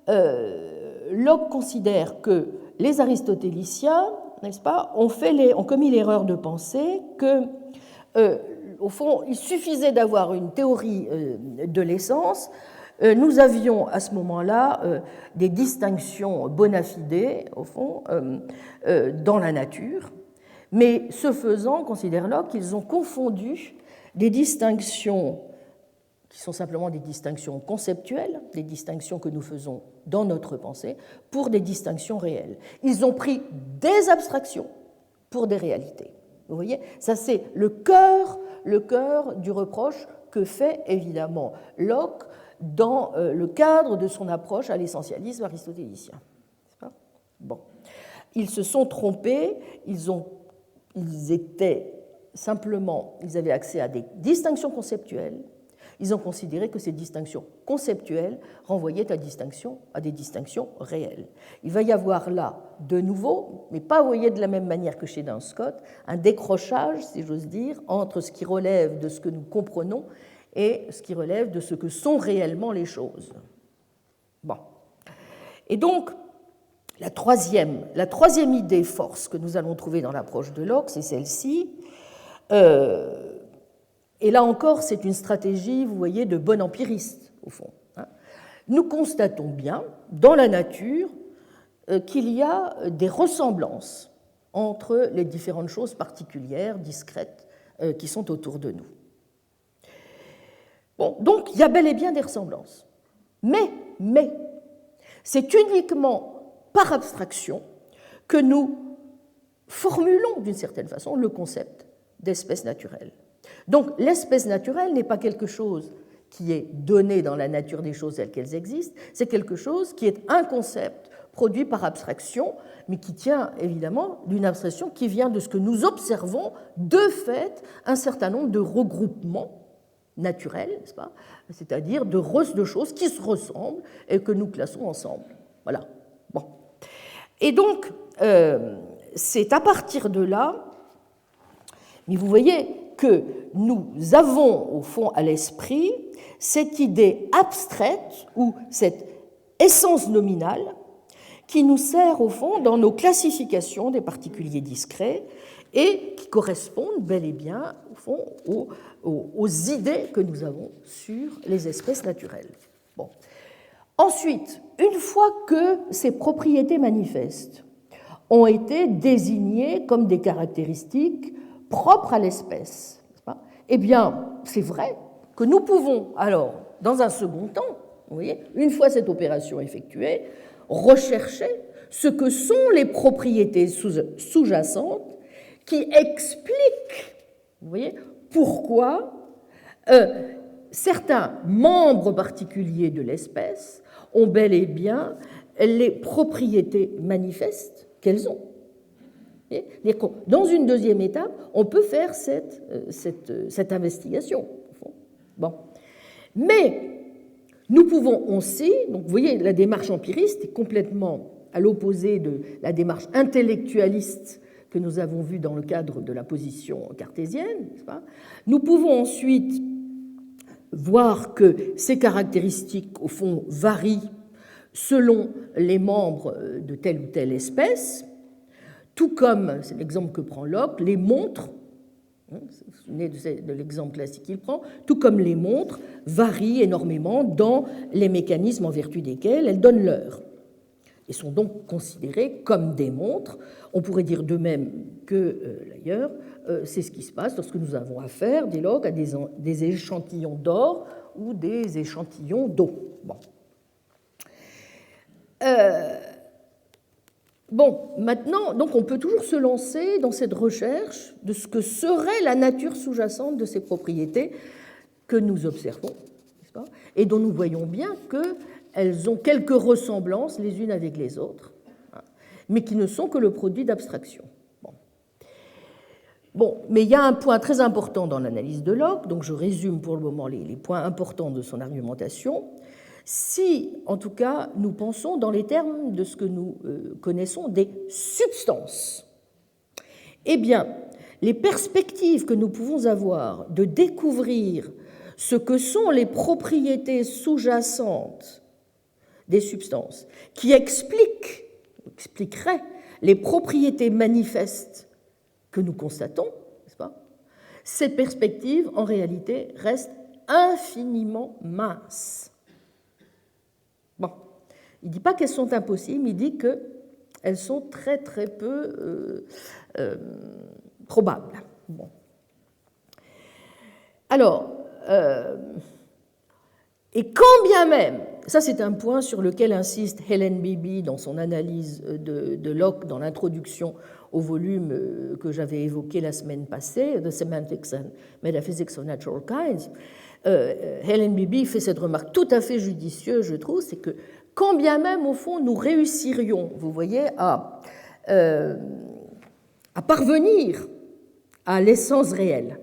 [SPEAKER 1] Locke considère que les aristotéliciens, n'est-ce pas, ont commis l'erreur de penser que, au fond, il suffisait d'avoir une théorie de l'essence. Nous avions à ce moment-là des distinctions bona fide, au fond, dans la nature, mais ce faisant, considère Locke, qu'ils ont confondu des distinctions qui sont simplement des distinctions conceptuelles, des distinctions que nous faisons dans notre pensée, pour des distinctions réelles. Ils ont pris des abstractions pour des réalités. Vous voyez, ça c'est le cœur du reproche que fait évidemment Locke dans le cadre de son approche à l'essentialisme aristotélicien. Bon. Ils se sont trompés, ils avaient accès à des distinctions conceptuelles. Ils ont considéré que ces distinctions conceptuelles renvoyaient à des distinctions réelles. Il va y avoir là, de nouveau, mais pas, vous voyez, de la même manière que chez Duns Scott, un décrochage, si j'ose dire, entre ce qui relève de ce que nous comprenons et ce qui relève de ce que sont réellement les choses. Bon. Et donc, la troisième idée force que nous allons trouver dans l'approche de Locke, c'est celle-ci. Et là encore, c'est une stratégie, vous voyez, de bon empiriste, au fond. Nous constatons bien, dans la nature, qu'il y a des ressemblances entre les différentes choses particulières, discrètes, qui sont autour de nous. Bon, donc, il y a bel et bien des ressemblances. Mais, c'est uniquement par abstraction que nous formulons, d'une certaine façon, le concept d'espèce naturelle. Donc, l'espèce naturelle n'est pas quelque chose qui est donné dans la nature des choses telles qu'elles existent, c'est quelque chose qui est un concept produit par abstraction, mais qui tient évidemment d'une abstraction qui vient de ce que nous observons, de fait, un certain nombre de regroupements naturels, n'est-ce pas ? C'est-à-dire de choses qui se ressemblent et que nous classons ensemble. Voilà. Bon. Et donc, c'est à partir de là, mais vous voyez que nous avons au fond à l'esprit cette idée abstraite ou cette essence nominale qui nous sert au fond dans nos classifications des particuliers discrets et qui correspondent bel et bien au fond aux idées que nous avons sur les espèces naturelles. Bon. Ensuite, une fois que ces propriétés manifestes ont été désignées comme des caractéristiques propres à l'espèce, eh bien, c'est vrai que nous pouvons alors, dans un second temps, vous voyez, une fois cette opération effectuée, rechercher ce que sont les propriétés sous-jacentes qui expliquent, vous voyez, pourquoi certains membres particuliers de l'espèce ont bel et bien les propriétés manifestes qu'elles ont. Dans une deuxième étape, on peut faire cette investigation. Bon. Mais nous pouvons aussi, donc vous voyez, la démarche empiriste est complètement à l'opposé de la démarche intellectualiste que nous avons vue dans le cadre de la position cartésienne. N'est-ce pas ? Nous pouvons ensuite voir que ces caractéristiques, au fond, varient selon les membres de telle ou telle espèce, tout comme, c'est l'exemple que prend Locke, les montres, vous vous souvenez de l'exemple classique qu'il prend, tout comme les montres varient énormément dans les mécanismes en vertu desquels elles donnent l'heure et sont donc considérées comme des montres. On pourrait dire de même que, d'ailleurs, c'est ce qui se passe lorsque nous avons affaire, dit Locke, à des échantillons d'or ou des échantillons d'eau. Bon. Bon, maintenant, donc on peut toujours se lancer dans cette recherche de ce que serait la nature sous-jacente de ces propriétés que nous observons, n'est-ce pas, et dont nous voyons bien qu'elles ont quelques ressemblances les unes avec les autres, mais qui ne sont que le produit d'abstraction. Bon. Bon, mais il y a un point très important dans l'analyse de Locke, donc je résume pour le moment les points importants de son argumentation. Si, en tout cas, nous pensons dans les termes de ce que nous connaissons des substances, eh bien, les perspectives que nous pouvons avoir de découvrir ce que sont les propriétés sous-jacentes des substances qui expliqueraient les propriétés manifestes que nous constatons, n'est-ce pas ? Ces perspectives, en réalité, restent infiniment minces. Bon, il ne dit pas qu'elles sont impossibles, il dit qu'elles sont très très peu probables. Bon. Alors, et quand bien même, ça c'est un point sur lequel insiste Helen Beebe dans son analyse de Locke dans l'introduction au volume que j'avais évoqué la semaine passée, The Semantics and Metaphysics of Natural Kinds. Helen Beebe fait cette remarque tout à fait judicieuse, je trouve, c'est que quand bien même, au fond, nous réussirions, vous voyez, à parvenir à l'essence réelle,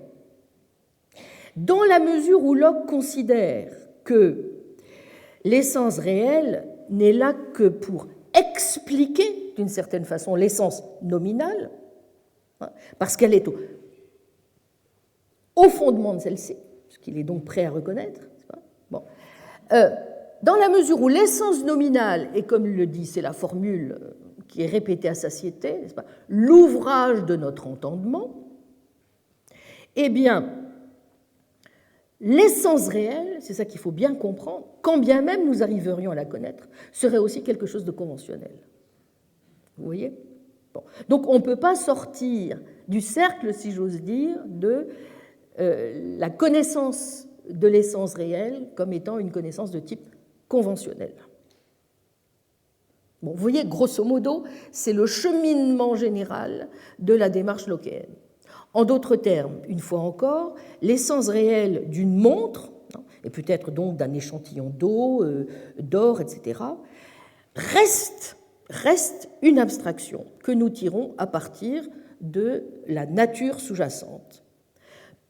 [SPEAKER 1] dans la mesure où Locke considère que l'essence réelle n'est là que pour expliquer, d'une certaine façon, l'essence nominale, parce qu'elle est au fondement de celle-ci, ce qu'il est donc prêt à reconnaître. Bon. Dans la mesure où l'essence nominale, et comme il le dit, c'est la formule qui est répétée à satiété, n'est-ce pas, l'ouvrage de notre entendement, eh bien, l'essence réelle, c'est ça qu'il faut bien comprendre, quand bien même nous arriverions à la connaître, serait aussi quelque chose de conventionnel. Vous voyez ? Bon. Donc on ne peut pas sortir du cercle, si j'ose dire, de la connaissance de l'essence réelle comme étant une connaissance de type conventionnel. Bon, vous voyez, grosso modo, c'est le cheminement général de la démarche lockéenne. En d'autres termes, une fois encore, l'essence réelle d'une montre, et peut-être donc d'un échantillon d'eau, d'or, etc., reste une abstraction que nous tirons à partir de la nature sous-jacente.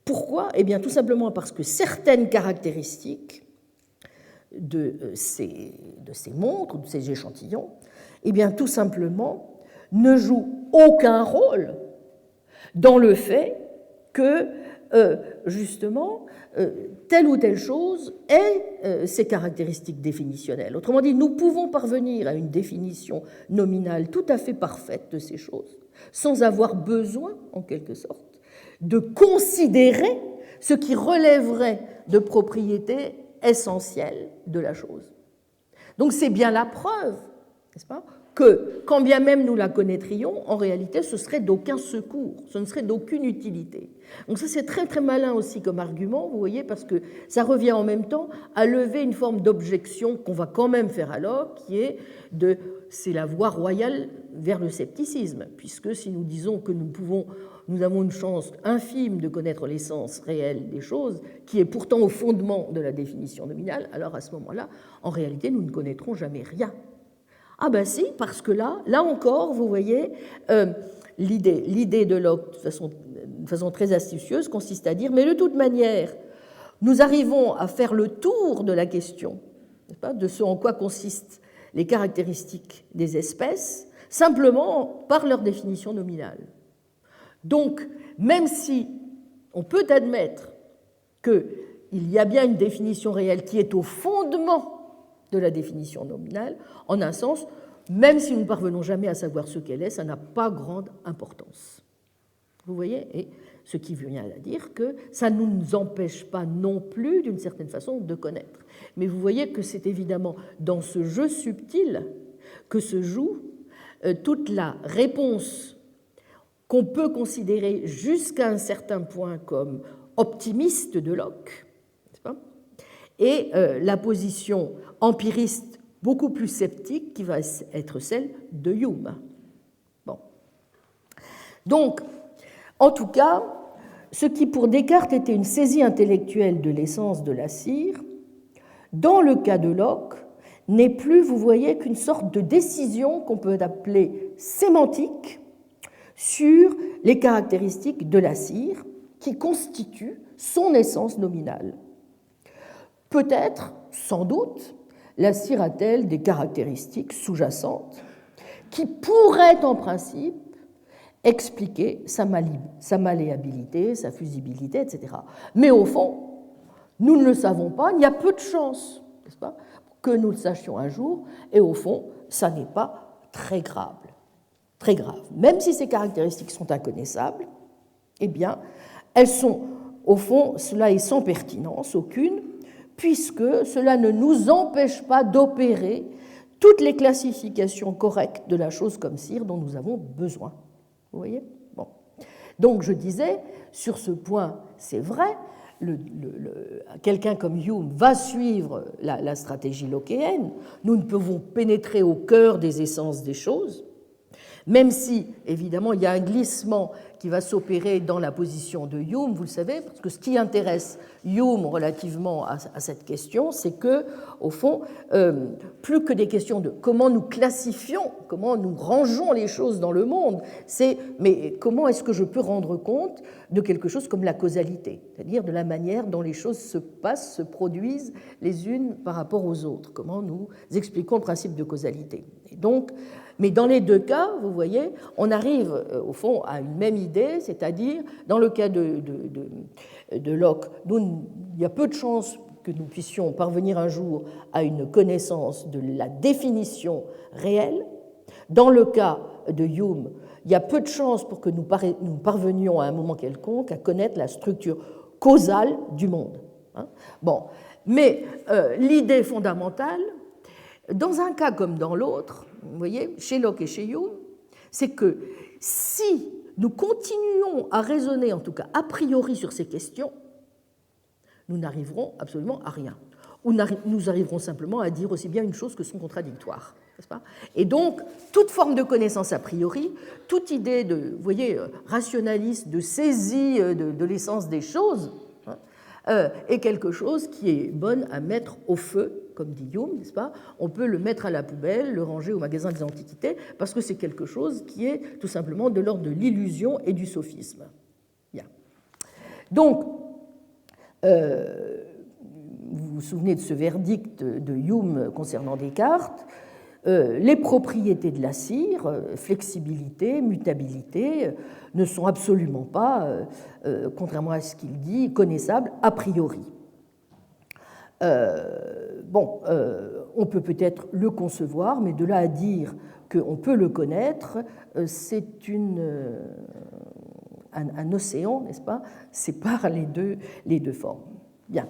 [SPEAKER 1] Pourquoi ? Eh bien, tout simplement parce que certaines caractéristiques de ces montres, de ces échantillons, eh bien, tout simplement, ne jouent aucun rôle dans le fait que, justement, telle ou telle chose ait ces caractéristiques définitionnelles. Autrement dit, nous pouvons parvenir à une définition nominale tout à fait parfaite de ces choses, sans avoir besoin, en quelque sorte, de considérer ce qui relèverait de propriétés essentielles de la chose. Donc c'est bien la preuve, n'est-ce pas, que, quand bien même nous la connaîtrions, en réalité, ce serait d'aucun secours, ce ne serait d'aucune utilité. Donc ça, c'est très très malin aussi comme argument, vous voyez, parce que ça revient en même temps à lever une forme d'objection qu'on va quand même faire à Locke, qui est c'est la voie royale vers le scepticisme, puisque si nous disons que nous avons une chance infime de connaître l'essence réelle des choses, qui est pourtant au fondement de la définition nominale, alors à ce moment-là, en réalité, nous ne connaîtrons jamais rien. Ah ben si, parce que là encore, vous voyez, l'idée de Locke, de façon très astucieuse, consiste à dire, mais de toute manière, nous arrivons à faire le tour de la question, n'est-ce pas, de ce en quoi consistent les caractéristiques des espèces, simplement par leur définition nominale. Donc, même si on peut admettre qu'il y a bien une définition réelle qui est au fondement de la définition nominale, en un sens, même si nous ne parvenons jamais à savoir ce qu'elle est, ça n'a pas grande importance. Vous voyez ? Et ce qui vient à dire que ça ne nous empêche pas non plus, d'une certaine façon, de connaître. Mais vous voyez que c'est évidemment dans ce jeu subtil que se joue toute la réponse qu'on peut considérer jusqu'à un certain point comme optimiste de Locke, n'est-ce pas ? Et la position empiriste beaucoup plus sceptique qui va être celle de Hume. Bon. Donc, en tout cas, ce qui pour Descartes était une saisie intellectuelle de l'essence de la cire, dans le cas de Locke, n'est plus, vous voyez, qu'une sorte de décision qu'on peut appeler sémantique sur les caractéristiques de la cire qui constituent son essence nominale. Peut-être, sans doute, la cire a-t-elle des caractéristiques sous-jacentes qui pourraient en principe expliquer sa malléabilité, sa fusibilité, etc. Mais au fond, nous ne le savons pas, il y a peu de chances, n'est-ce pas, que nous le sachions un jour, et au fond, ça n'est pas très grave. Très grave. Même si ces caractéristiques sont inconnaissables, eh bien, elles sont, au fond, cela est sans pertinence aucune, puisque cela ne nous empêche pas d'opérer toutes les classifications correctes de la chose comme cire dont nous avons besoin. Vous voyez ? Bon. Donc, je disais, sur ce point, c'est vrai, quelqu'un comme Hume va suivre la stratégie lockéenne. Nous ne pouvons pénétrer au cœur des essences des choses, même si, évidemment, il y a un glissement qui va s'opérer dans la position de Hume, vous le savez, parce que ce qui intéresse Hume relativement à cette question, c'est que, au fond, plus que des questions de comment nous classifions, comment nous rangeons les choses dans le monde, c'est mais comment est-ce que je peux rendre compte de quelque chose comme la causalité, c'est-à-dire de la manière dont les choses se passent, se produisent les unes par rapport aux autres, comment nous expliquons le principe de causalité. Et donc, mais dans les deux cas, vous voyez, on arrive au fond à une même idée, c'est-à-dire, dans le cas de Locke, il y a peu de chances que nous puissions parvenir un jour à une connaissance de la définition réelle. Dans le cas de Hume, il y a peu de chances pour que nous parvenions à un moment quelconque à connaître la structure causale du monde. Bon, mais l'idée fondamentale, dans un cas comme dans l'autre, vous voyez, chez Locke et chez Hume, c'est que si nous continuons à raisonner, en tout cas a priori, sur ces questions, nous n'arriverons absolument à rien. Ou nous arriverons simplement à dire aussi bien une chose que son contradictoire. N'est-ce pas ? Et donc, toute forme de connaissance a priori, toute idée de, vous voyez, rationaliste, de saisie de l'essence des choses, est quelque chose qui est bonne à mettre au feu, comme dit Hume, n'est-ce pas ? On peut le mettre à la poubelle, le ranger au magasin des antiquités, parce que c'est quelque chose qui est tout simplement de l'ordre de l'illusion et du sophisme. Bien. Donc, vous vous souvenez de ce verdict de Hume concernant Descartes, les propriétés de la cire, flexibilité, mutabilité, ne sont absolument pas, contrairement à ce qu'il dit, connaissables a priori. On peut peut-être le concevoir, mais de là à dire qu'on peut le connaître, c'est un océan, n'est-ce pas, sépare les deux formes. Bien.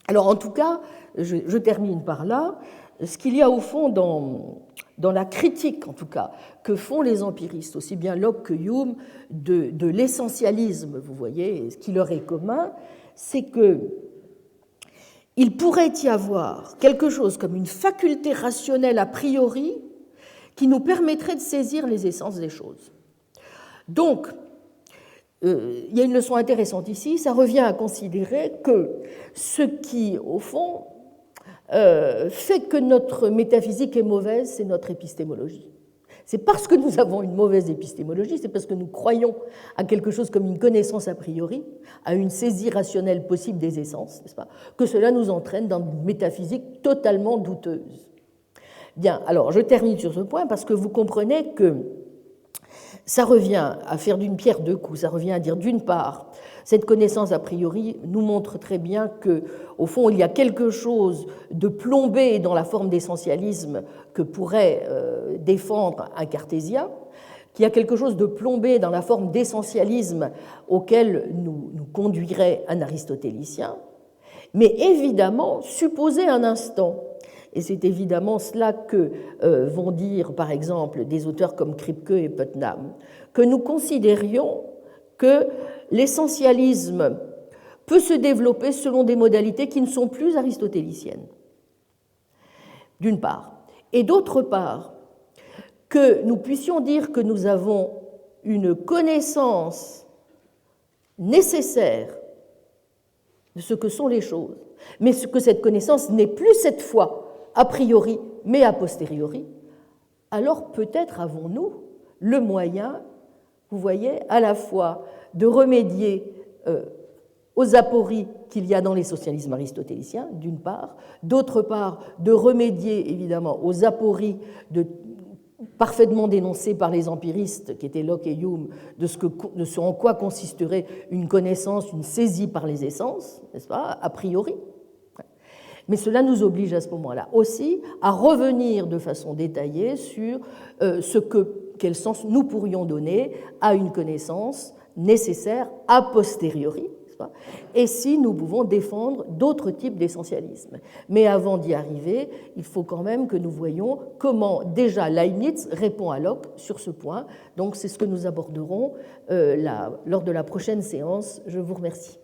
[SPEAKER 1] Alors, en tout cas, je termine par là. Ce qu'il y a au fond dans la critique, en tout cas, que font les empiristes, aussi bien Locke que Hume, de l'essentialisme, vous voyez, ce qui leur est commun, c'est qu'il pourrait y avoir quelque chose comme une faculté rationnelle a priori qui nous permettrait de saisir les essences des choses. Donc, il y a une leçon intéressante ici, ça revient à considérer que ce qui, au fond, fait que notre métaphysique est mauvaise, c'est notre épistémologie. C'est parce que nous avons une mauvaise épistémologie, c'est parce que nous croyons à quelque chose comme une connaissance a priori, à une saisie rationnelle possible des essences, n'est-ce pas, que cela nous entraîne dans une métaphysique totalement douteuse. Bien, alors je termine sur ce point parce que vous comprenez que ça revient à faire d'une pierre deux coups, ça revient à dire d'une part, cette connaissance a priori nous montre très bien qu'au fond, il y a quelque chose de plombé dans la forme d'essentialisme que pourrait défendre un cartésien, qu'il y a quelque chose de plombé dans la forme d'essentialisme auquel nous conduirait un aristotélicien, mais évidemment, supposez un instant, et c'est évidemment cela que vont dire, par exemple, des auteurs comme Kripke et Putnam, que nous considérions que l'essentialisme peut se développer selon des modalités qui ne sont plus aristotéliciennes, d'une part. Et d'autre part, que nous puissions dire que nous avons une connaissance nécessaire de ce que sont les choses, mais que cette connaissance n'est plus cette fois a priori, mais a posteriori, alors peut-être avons-nous le moyen vous voyez, à la fois de remédier aux apories qu'il y a dans les socialismes aristotéliciens, d'une part, d'autre part, de remédier évidemment aux apories parfaitement dénoncées par les empiristes, qui étaient Locke et Hume, de ce en quoi consisterait une connaissance, une saisie par les essences, n'est-ce pas, a priori. Mais cela nous oblige à ce moment-là aussi à revenir de façon détaillée sur quel sens nous pourrions donner à une connaissance nécessaire a posteriori, et si nous pouvons défendre d'autres types d'essentialisme. Mais avant d'y arriver, il faut quand même que nous voyions comment déjà Leibniz répond à Locke sur ce point. Donc c'est ce que nous aborderons lors de la prochaine séance. Je vous remercie.